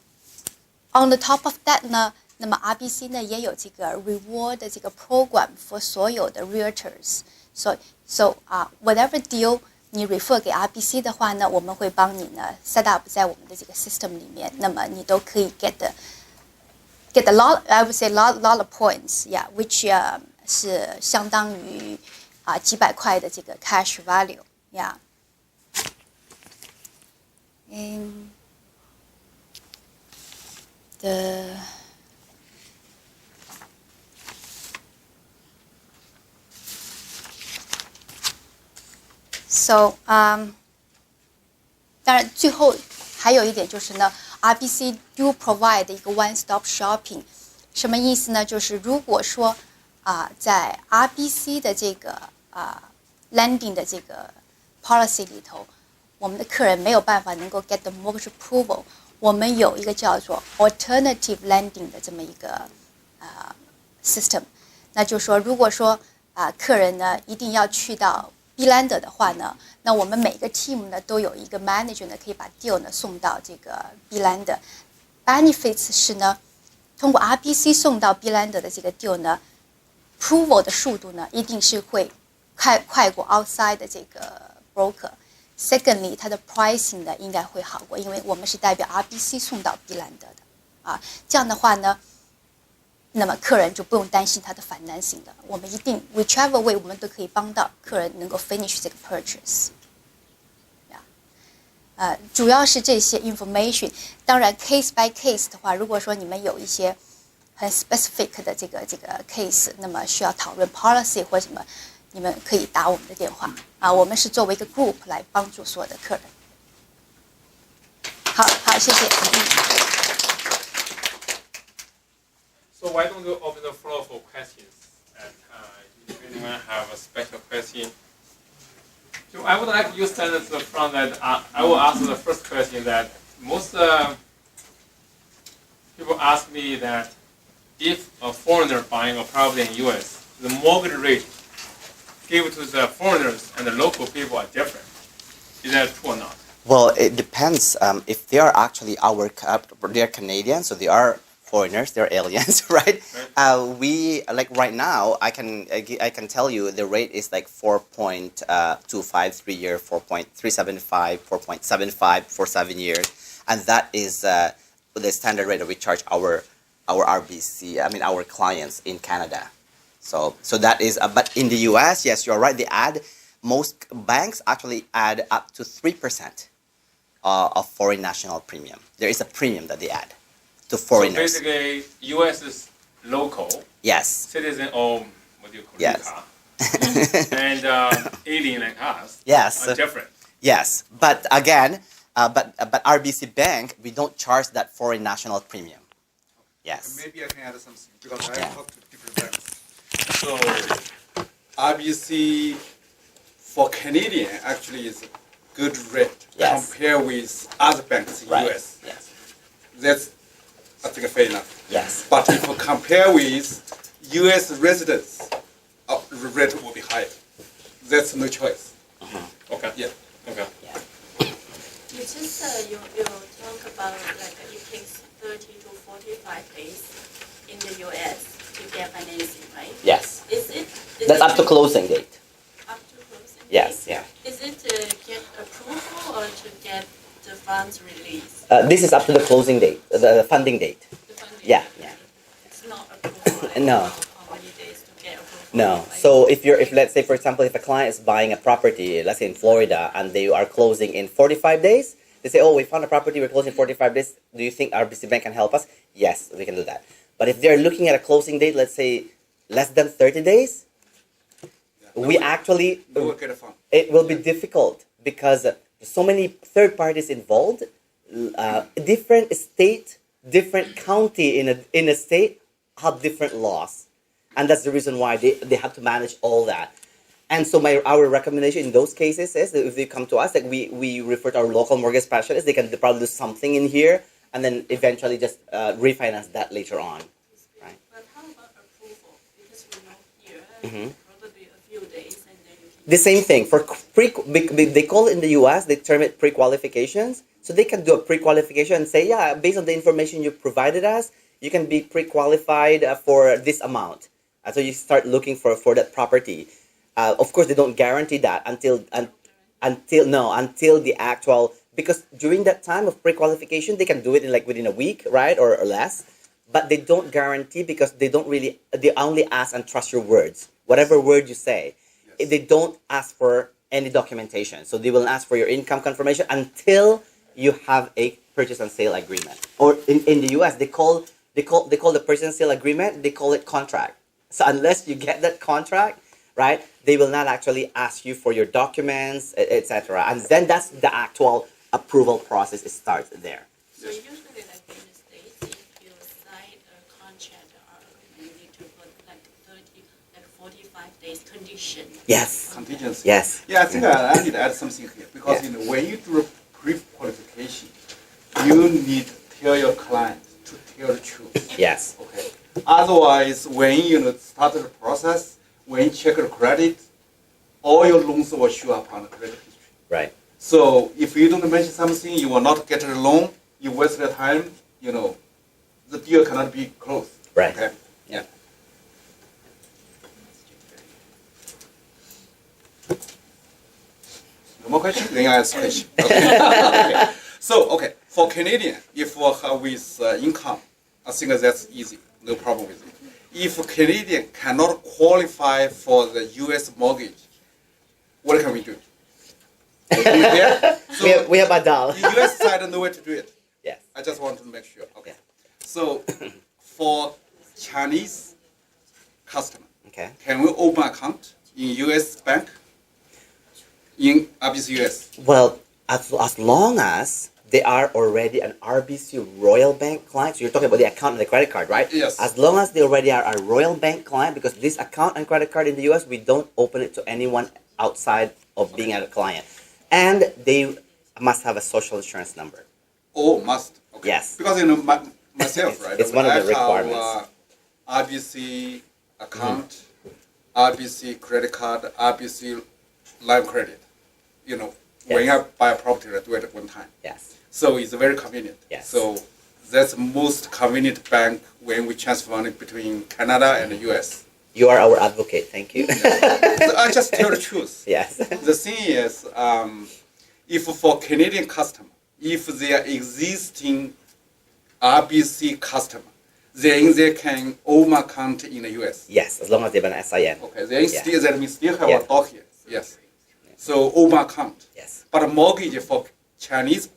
on the top of that 呢，那么 RBC 呢也有这个 reward 的这个 program for 所有的 realtors。So whatever deal 你 refer 给 RBC 的话呢，我们会帮你呢 set up 在我们的这个 system 里面，那么你都可以 get a lot, I would say lot of points, yeah, which 是相当于几百块的这个 cash value, yeah. So 当然最后还有一点就是呢 RBC do provide 一个 one-stop shopping， 什么意思呢？就是如果说在 RBC 的这个lending 的这个 policy 里头，我们的客人没有办法能够 get the mortgage approval， 我们有一个叫做 alternative lending 的这么一个system。那就是说，如果说客人呢一定要去到 B lender 的话呢，那我们每个 team 呢都有一个 manager 呢可以把 deal 呢送到这个 B lender。Benefits 是呢，通过 RBC 送到 B lender 的这个 deal 呢 ，approval 的速度呢一定是会快过 outside 的这个 broker。Secondly， 它的 pricing 呢应该会好过，因为我们是代表 RBC 送到 B lender 的这样的话呢，那么客人就不用担心他的financing了。我们一定 whichever way 我们都可以帮到客人能够 finish 这个 purchase。主要是这些 information。当然 case by case 的话，如果说你们有一些很 specific 的这个 case， 那么需要讨论 policy 或什么，你们可以打我们的电话我们是作为一个 group 来帮助所有的客人。好，谢谢。So why don't you open the floor for questions? And if anyone have a special question. So I would like you stand at the front that I will ask the first question that most people ask me that if a foreigner buying a property in US, the mortgage rate given to the foreigners and the local people are different. Is that true or not? Well, it depends. If they are actually they're Canadians, so they are foreigners, they're aliens, right? We like right now, I can tell you the rate is like 4.25 3-year, 4.375, 4.75 for 7 years, and that is the standard rate that we charge our RBC. I mean our clients in Canada. So that is. But in the U.S., yes, you're right. They add. Most banks actually add up to 3% of foreign national premium. There is a premium that they add to foreigners. So basically, U.S. is local. Yes. Citizen or what do you call it? Yes. And alien like us. Yes. Are different. Yes, but again, but RBC Bank, we don't charge that foreign national premium. Yes. Maybe I can add something because I Yeah. talked to different banks. So RBC for Canadian actually is a good rate Yes. compared with other banks in Right. US. Yes. That's I think fair enough. Yes. But if you compare with US residents, the rate will be higher. That's no choice. Okay. Yeah. Okay. You just you talk about like it takes 30 to 45 days in the U.S. to get financing, right? Yes. Is it? That's up to closing date. Up to closing. Yes. date? Yeah. Is it to get approval or to get the funds released? This is up to the closing date, the funding date. The funding? Yeah. Yeah. It's not approval. Like No. How many days to get approval? No. right? So if let's say for example, if a client is buying a property, let's say in Florida, and they are closing in 45 days, they say, "Oh, we found a property. We're closing in 45 days. Do you think RBC Bank can help us?" Yes, we can do that. But if they're looking at a closing date, let's say less than 30 days, we actually No will get a fund. it will be difficult because there's so many third parties involved. Different state, different county in a state have different laws, and that's the reason why they have to manage all that. And so our recommendation in those cases is that if they come to us, that we refer to our local mortgage specialist, they can probably do something in here, and then eventually just refinance that later on. Right. But how about approval? Because we know here Mhm. probably a few days and then you can. The same thing for they call it in the U.S. they term it pre-qualifications. So they can do a pre-qualification and say, yeah, based on the information you provided us, you can be pre-qualified for this amount. And so you start looking for that property. Of course, they don't guarantee that until the actual, because during that time of pre-qualification, they can do it in like within a week, right, or less. But they don't guarantee because they only ask and trust your words, whatever word you say. Yes. They don't ask for any documentation. So they will ask for your income confirmation until you have a purchase and sale agreement. Or in the US, they call the purchase and sale agreement, they call it contract. So unless you get that contract, right, they will not actually ask you for your documents, etc. And then that's the actual approval process. It starts there. So usually, like in the States, if you sign a contract or agreement, you need to put like 45 days condition. Yes. Contingency. Yes. Yeah, I think I need to add something here because Yeah. when you do a pre-qualification, you need to tell your client to tell the truth. Yes. Okay. Otherwise, when you start the process, when you check the credit, all your loans will show up on the credit history. Right. So if you don't mention something, you will not get a loan. You waste the time. The deal cannot be closed. Right. Okay. Yeah. No more question? Then I ask question. Okay. Okay. So, for Canadian, if with income, I think that's easy. No problem with it. If Canadian cannot qualify for the U.S. mortgage, what can we do? So We have Adal. the U.S. side know where to do it. Yes. I just want to make sure. Okay. So, for Chinese customer, Okay. can we open account in U.S. bank? In RBC US? Well, as long as they are already an RBC Royal Bank client. So you're talking about the account and the credit card, right? Yes. As long as they already are a Royal Bank client, because this account and credit card in the US, we don't open it to anyone outside of being a client. And they must have a social insurance number. Oh, must. Okay. Yes. Because myself, right? It's one of the requirements. I have RBC account, RBC credit card, RBC line credit. When I buy a property, I do it at one time. Yes. So it's very convenient. Yes. So that's the most convenient bank when we transfer money between Canada and the US. You are our advocate. Thank you. So I just tell the truth. Yes. The thing is, if for Canadian customer, if they are existing RBC customer, then they can open account in the US. Yes, as long as they have an SIN. Okay, then still that means still have Yeah. a doc here. Yes. So open account. Yes. But a mortgage for Chinese,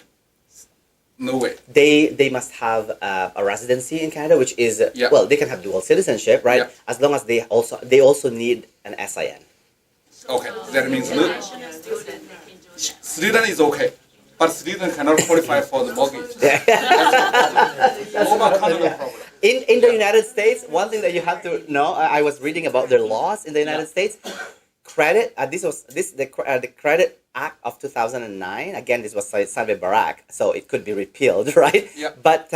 no way. They must have a residency in Canada, which is Yeah. well, they can have dual citizenship, right? Yeah. As long as they also need an SIN. Okay, that means International student, they can do that. student is okay, but student cannot qualify for the mortgage. Open account, no problem. In the United States, one thing that you have to know, I was reading about their laws in the United States. Credit, the Credit Act of 2009. Again, this was signed by Barack, so it could be repealed, right? Yeah. But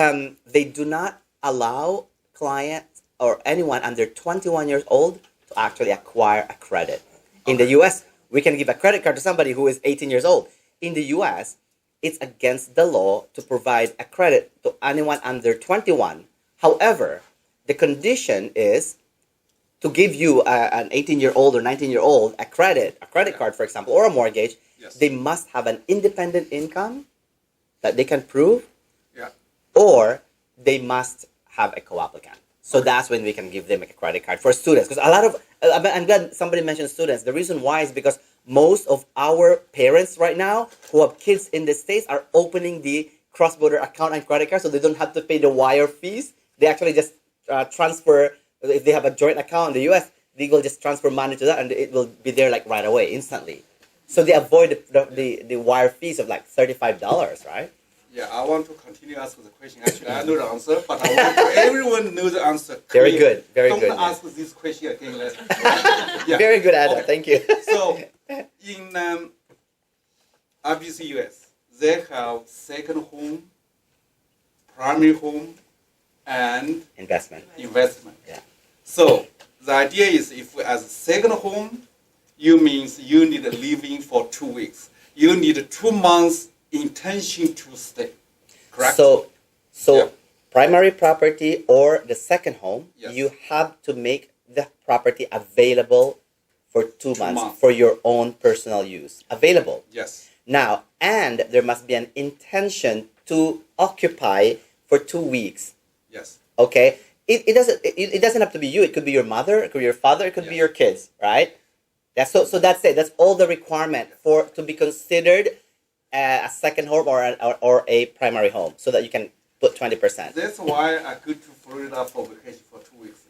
they do not allow clients or anyone under 21 years old to actually acquire a credit. In the U.S., we can give a credit card to somebody who is 18 years old. In the U.S., it's against the law to provide a credit to anyone under 21. However, the condition is to give you an 18-year-old or 19-year-old a credit card, for example, or a mortgage. Yes. They must have an independent income that they can prove, Yeah. or they must have a co-applicant. So that's when we can give them a credit card for students. Because a lot of, I'm glad somebody mentioned students. The reason why is because most of our parents right now who have kids in the States are opening the cross-border account and credit card, so they don't have to pay the wire fees. They actually just transfer. If they have a joint account in the U.S., they will just transfer money to that, and it will be there like right away, instantly. So they avoid the wire fees of like $35, right? Yeah, I want to continue asking the question. Actually, I know the answer, but I want everyone know the answer. Very clear. good, very Don't good. ask this question again later. Yeah. Very good, Adam. Okay. Thank you. So, in RBC US, they have second home, primary home, and Investment. investment. Yeah. So, the idea is if as a second home, you means you need to live in for 2 weeks. You need 2 months intention to stay. Correct? So Yeah. primary property or the second home, Yes. you have to make the property available for 2 months months. for your own personal use. Available. Yes. Now, and there must be an intention to occupy for 2 weeks. Yes. Okay? It doesn't have to be you. It could be your mother, it could be your father, it could be Yes. your kids, right? So that's it. That's all the requirement for to be considered a second home or a primary home, so that you can put 20%. That's why I go to Florida for vacation for 2 weeks.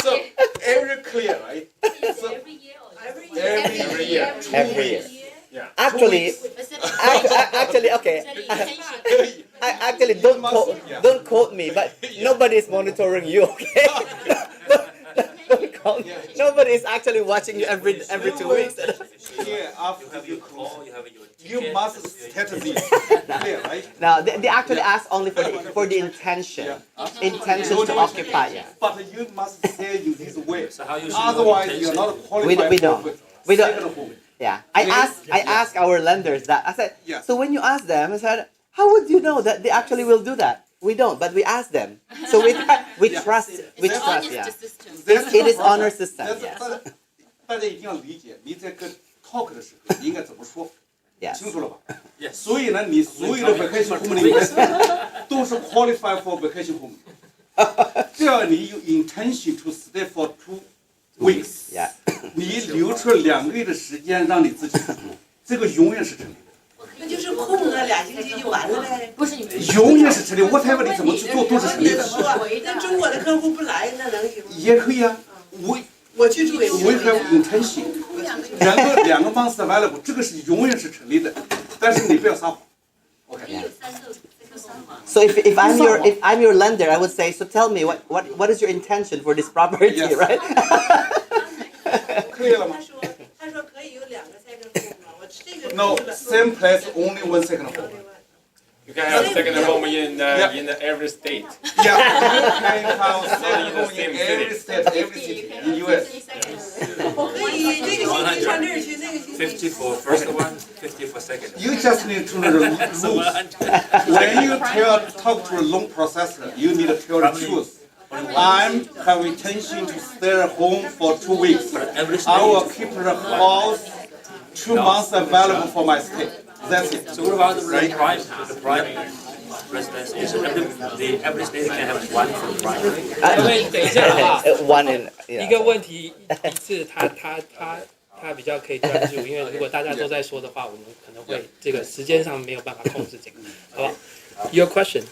So every clear, right? So, Every year or every year. Every year. Yeah. Actually, okay. Actually, don't quote me, but nobody is monitoring you. Okay. Don't quote me. Nobody is actually watching you every 2 weeks. Yeah, after you close, you must set this clear, right? Now they actually ask only for the intention, intention to occupy. Yeah. But you must say in this way. So how you should Otherwise, know you're not We qualified don't. for We don't. second home. Yeah, I ask our lenders that. I said, Yeah. so when you ask them, I said, how would you know that they actually will do that? We don't, but we ask them. So we Yeah. trust. We It's trust. Yeah. system. It is honor system. That's- Yes. 大家一定要理解，你在跟 talk 的时候应该怎么说， Yes. 清楚了吧？ Yes. 所以呢，你所有的 vacation home 里面都是 qualify for vacation home，只要你有 intention to stay for 2 weeks， Yeah. 你留出2个月的时间让你自己，这个永远是成立的，那就是空了2星期就完了呗。不是你永远是成立。whatever 你怎么去做都是成立的，那中国的客户不来，那能行吗？也可以啊。我去住也 We have intention. 两个方式 available， 这个是永远是成立的，但是你不要撒谎。OK。So if I'm your lender, I would say, so tell me what is your intention for this property, Yes. right? 可以了吗他说可以有两个 second home 吗？我这个？No, same place, only one second home. You can have second home in every state. Yeah, you can have second home in every state, every city in US. 可以这个星期上这儿去，那个星期。 50 for first one, 50 for second. You just need to know the rules. When you talk to a loan processor, you need to tell the truth. I have intention to stay at home for 2 weeks. I will keep the house 2 months available for my stay. That's it. So what about the prime residence? Is every state can have one for prime? 因为等一下哈， One in 一个问题一次他比较可以专注，因为如果大家都在说的话，我们可能会这个时间上没有办法控制这个，好不好 ？Your question.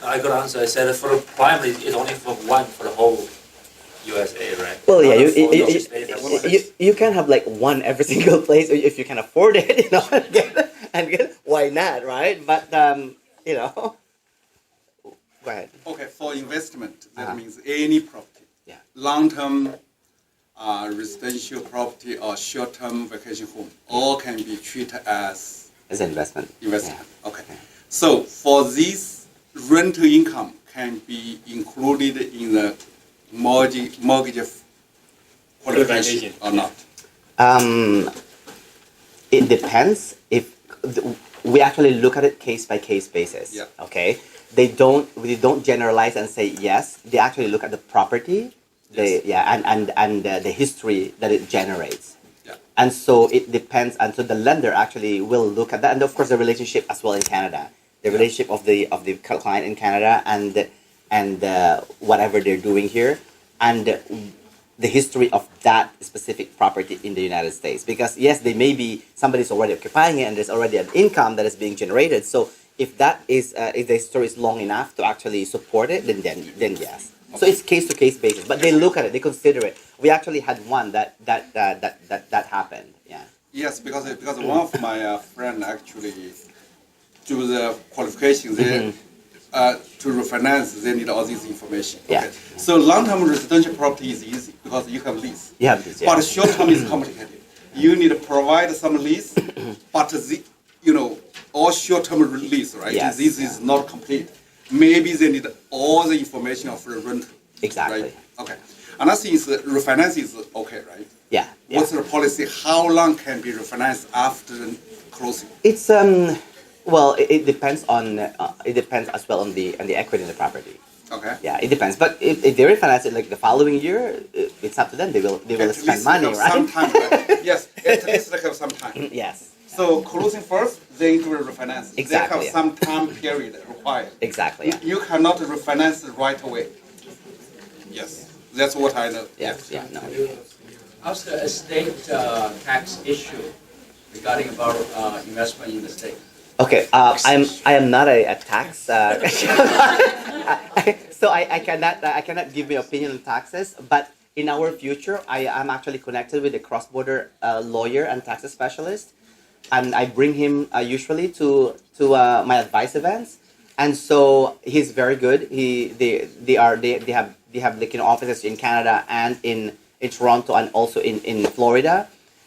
I got answer. I said for the prime it's only for one for the whole USA, right? Well, yeah, Not for your state have one. you can have like one every single place if you can afford it, you know, and get why not, right? But you know, go ahead. Okay, for investment, that Uh-huh. means any property. Yeah. Long-term residential property or short-term vacation home, all can be treated as It's an investment. investment. Okay. So for this, rental income can be included in the mortgage qualification or not. It depends. If we actually look at it case by case basis. Yeah. Okay. They don't generalize and say yes. They actually look at the property. And the history that it generates. Yeah. And so it depends. And so the lender actually will look at that, and of course the relationship as well in Canada, the relationship of the client in Canada and whatever they're doing here, and the history of that specific property in the United States. Because yes, they may be somebody's already occupying it, and there's already an income that is being generated. So if that is if the story is long enough to actually support it, then yes. So it's case to case basis, but they look at it, they consider it. We actually had one that happened. Yeah. Yes, because one of my friend actually do the qualifications there. To refinance, they need all this information. Okay. Yeah. So long-term residential property is easy because you have lease. You have this. Yeah. But short-term is complicated. You need to provide some lease, but all short-term lease, right? Yes. This is not complete. Maybe they need all the information of the rental. Exactly. Right? Okay. Another thing is refinance is okay, right? Yeah. What's the policy? How long can be refinanced after closing? It's well, it depends on it depends as well on the equity in the property. Okay. Yeah, it depends. But if they refinance it like the following year, it's up to them. They will At spend least money, they have some right? time, right? Yes, at least they have some time. Yes. So closing first, then to refinance. Exactly, They have yeah. some time period required. Exactly. Yeah. You cannot refinance right away. Yes, that's what I know. Yes. Yeah. No. How's the estate tax issue regarding about investment in the state? Okay, I am not a tax, so I cannot give my opinion on taxes. But in our future, I am actually connected with a cross-border lawyer and tax specialist, and I bring him usually to my advice events, and so he's very good. They have like offices in Canada and in Toronto and also in Florida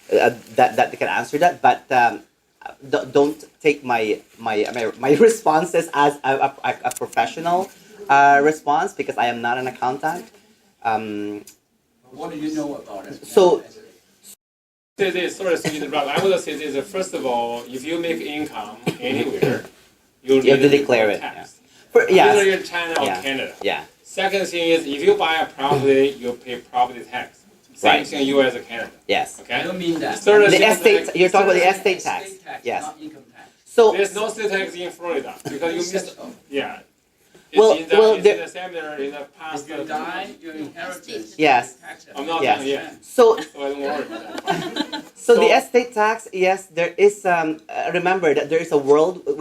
that they can answer that, but. Don't take my responses as a professional response because I am not an accountant. What do you know about it? So Say this, sorry to interrupt. I would say this. First of all, if you make income anywhere, you have to need declare it. tax. Yes. Either in China or Yeah. Canada. Yeah. Second thing is, if you buy a property, you pay property tax. Same Right. thing U.S. and Canada. Yes. I Okay. don't mean that. Third The thing is estate. like- You're talking about the estate tax. Estate tax, Yes. not income tax. So There's no state tax in Florida because you missed. Yeah. Well- It's in the, well, it's there- in the seminar in the past. If you die, your inheritance. Yes. Tax I'm not Yes. done yet, so so I don't worry about that. So the estate tax, yes, there is. Remember that there is a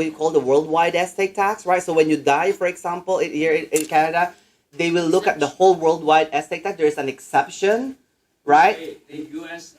we call the worldwide estate tax, right? So when you die, for example, here in Canada, they will look at the whole worldwide estate tax. There is an exception right? The U.S.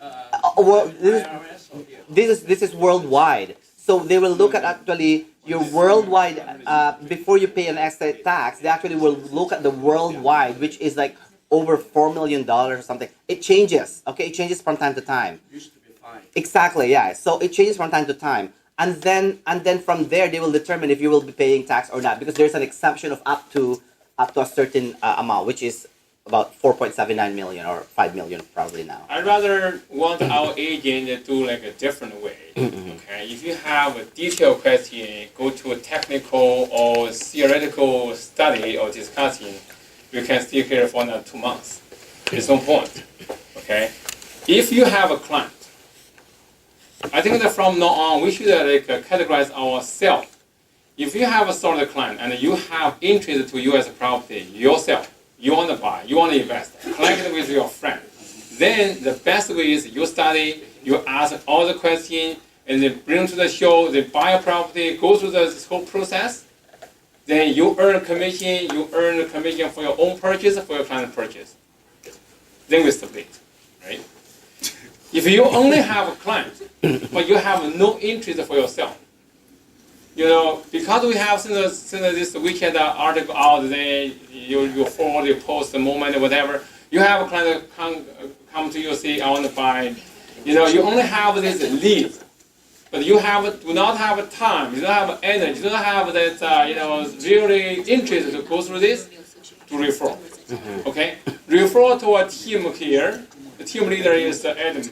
Well, IRS or here? this is worldwide. So they will look at actually your worldwide before you pay an estate tax. They actually will look at the worldwide, which is like over $4 million or something. It changes. Okay, it changes from time to time. Used to be fine. Exactly. Yeah. So it changes from time to time, and then from there they will determine if you will be paying tax or not, because there's an exemption of up to a certain amount, which is about 4.79 million or 5 million probably now. I'd rather want our agent to do like a different way. Okay, if you have a detailed question, go to a technical or theoretical study or discussion, you can stay here for another 2 months. There's no point. Okay, if you have a client, I think that from now on we should categorize ourselves. If you have a solid client and you have interest to U.S. property yourself, you want to buy, you want to invest, collect with your friend, then the best way is you study, you ask all the questions, and then bring to the show, they buy a property, go through this whole process, then you earn commission, for your own purchase, for your client purchase. Then we split, right? If you only have a client, but you have no interest for yourself, because we have since this weekend article out, then you forward, you post the moment or whatever, you have a client come to you, say, I want to buy. You only have this lead, but you do not have time, you don't have energy, you don't have that, really interest to go through this, to refer. Okay? Refer to a team here. The team leader is Adam.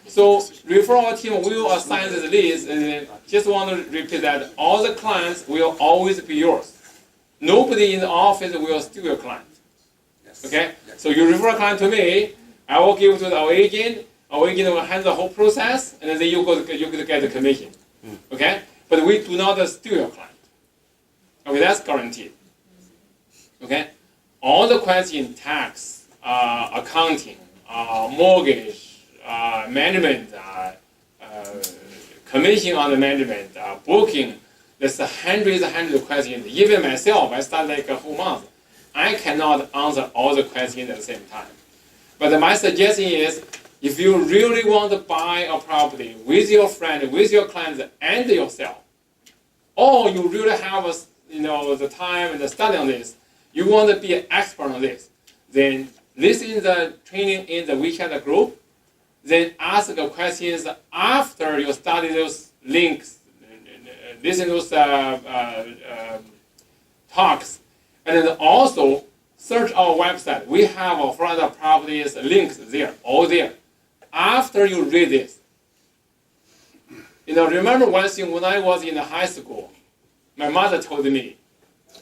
So referral team will assign the leads, and just want to repeat that all the clients will always be yours. Nobody in the office will steal your client. Okay? So you refer a client to me, I will give it to our agent will handle the whole process, and then you could get the commission. Okay? But we do not steal your client. Okay, that's guaranteed. Okay? All the questions, tax, accounting, mortgage, management, commission on the management, booking, there's hundreds of questions. Even myself, I start like a whole month. I cannot answer all the questions at the same time. But my suggestion is, if you really want to buy a property with your friend, with your clients, and yourself, or you really have the time and the study on this, you want to be an expert on this, then listen to the training in the WeChat group, then ask the questions after you study those links, listen to those talks, and then also search our website. We have our Florida properties links there, all there. After you read this, remember one thing, when I was in high school, my mother told me,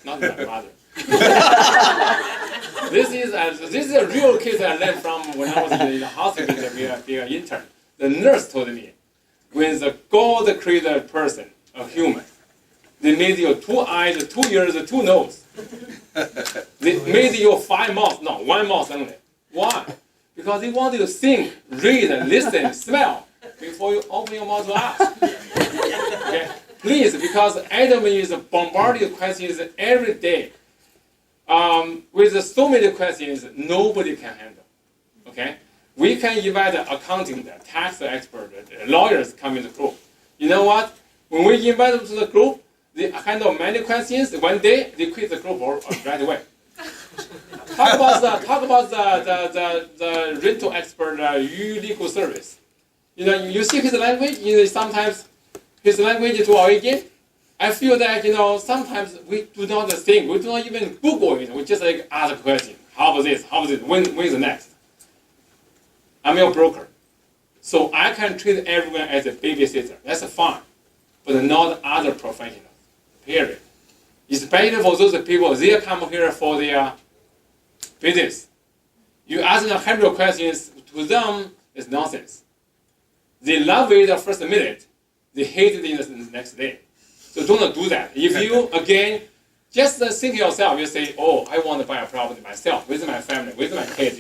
not my mother. This is a real case I learned from when I was in the hospital being an intern. The nurse told me, when the God created a person, a human, they made you 2 eyes, 2 ears, 2 noses. They made you 5 mouths, no, 1 mouth only. Why? Because they want you to think, read, listen, smell before you open your mouth to ask. Okay? Please, because Adam is bombarded with questions every day. With so many questions, nobody can handle. Okay? We can invite the accounting, the tax expert, the lawyers come in the group. You know what? When we invite them to the group, they handle many questions. One day, they quit the group right away. Talk about the rental expert, legal service. You see his language. Sometimes his language to our agent. I feel that sometimes we do not think. We do not even Google it. We just ask a question. How about this? How about this? When is the next? I'm your broker, so I can treat everyone as a babysitter. That's fine, but not other professionals. Period. Especially for those people, they come here for their business. You ask them 100 questions, to them, it's nonsense. They love it the first minute, they hate it in the next day. So don't do that. If you, again, just think yourself, you say, oh, I want to buy a property myself, with my family, with my kids,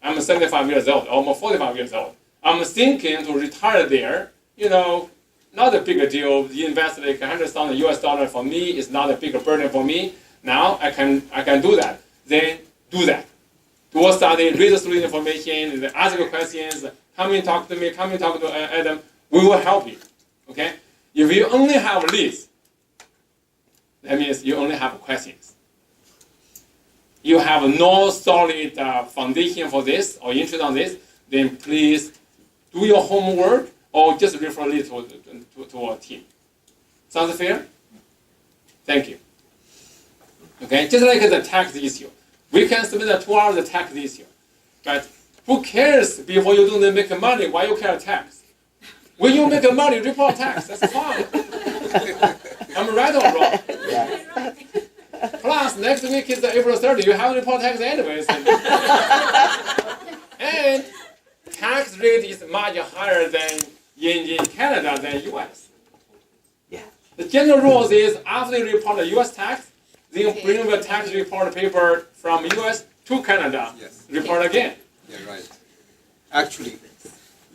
I'm 75 years old, almost 45 years old. I'm thinking to retire there, not a big deal. You invest like $100,000 for me is not a big burden for me. Now I can do that. Then do that. do a study, read through the information, and ask questions, come and talk to me, come and talk to Adam. We will help you. Okay? If you only have leads, that means you only have questions. You have no solid foundation for this or interest on this, then please do your homework or just refer it to our team. Sounds fair? Thank you. Okay, just like the tax issue. We can spend 2 hours on the tax issue. But who cares before you don't make money, why you care tax? When you make money, report tax, that's fine. I'm right or wrong? Yeah. Plus, next week is April 30, you have to report tax anyways. And tax rate is much higher than in Canada than US. Yeah. The general rules is after you report the US tax, then bring the tax report paper from US to Canada, Yes. report again. Yeah, right. Actually,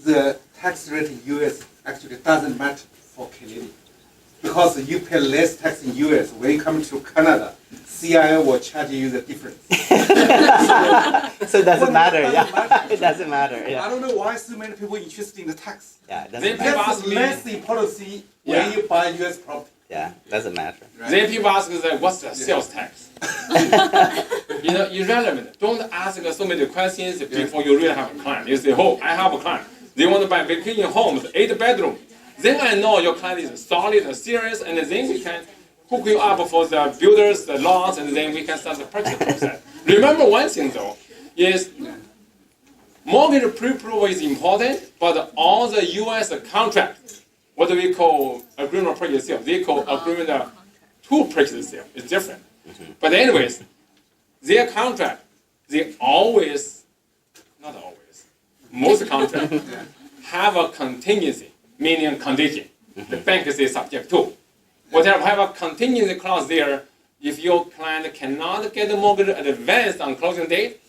the tax rate in US actually doesn't matter for Canadian. Because you pay less tax in US, when you come to Canada, CIO will charge you the difference. So it doesn't matter. Doesn't Yeah, matter. it doesn't matter. I Yeah, don't know why so many people interested in the tax. yeah, it Then doesn't people matter. ask That's me, less important when Yeah. you buy US property. Yeah, doesn't matter. then people ask us, what's the sales tax? Irrelevant. Don't ask so many questions before you really have a client. You say, oh, I have a client. They want to buy vacation homes, 8 bedroom. Then I know your client is solid and serious, and then we can hook you up for the builders, the loans, and then we can start the purchase process. Remember one thing though, is mortgage pre-approval is important, but all the U.S. contract, what we call agreement of purchase sale, they call agreement to purchase sale. It's different. But anyways, their contract, they always, not always, most contracts have a contingency, meaning condition. The bank is subject to. Whatever have a contingency clause there, if your client cannot get the mortgage advanced on closing date,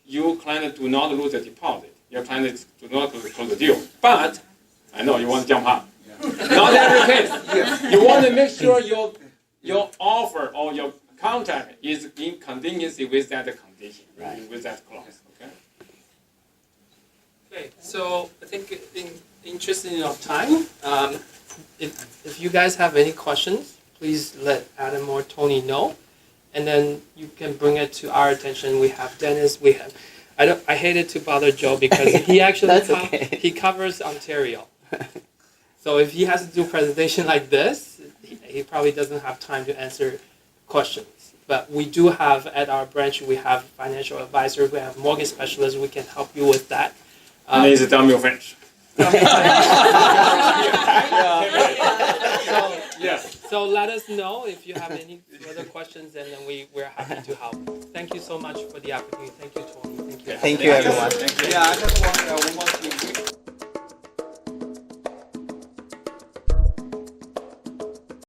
your client do not lose the deposit. Your client do not close the deal. But I know you want to jump up. Not every case. You want to make sure your offer or your contract is in contingency with that condition, Right. with that clause. Okay. Okay, so I think in interest of time, if you guys have any questions, please let Adam or Tony know, and then you can bring it to our attention. We have Dennis. We have. I hated to bother Joe because he actually That's okay. he covers Ontario. So if he has to do a presentation like this, he probably doesn't have time to answer questions. But we do have at our branch, we have financial advisor, we have mortgage specialists. We can help you with that. Name is Daniel Finch. Yes. So let us know if you have any further questions, and then we're happy to help. Thank you so much for the opportunity. Thank you, Tony. Thank you. Thank you, everyone. Yeah, I just want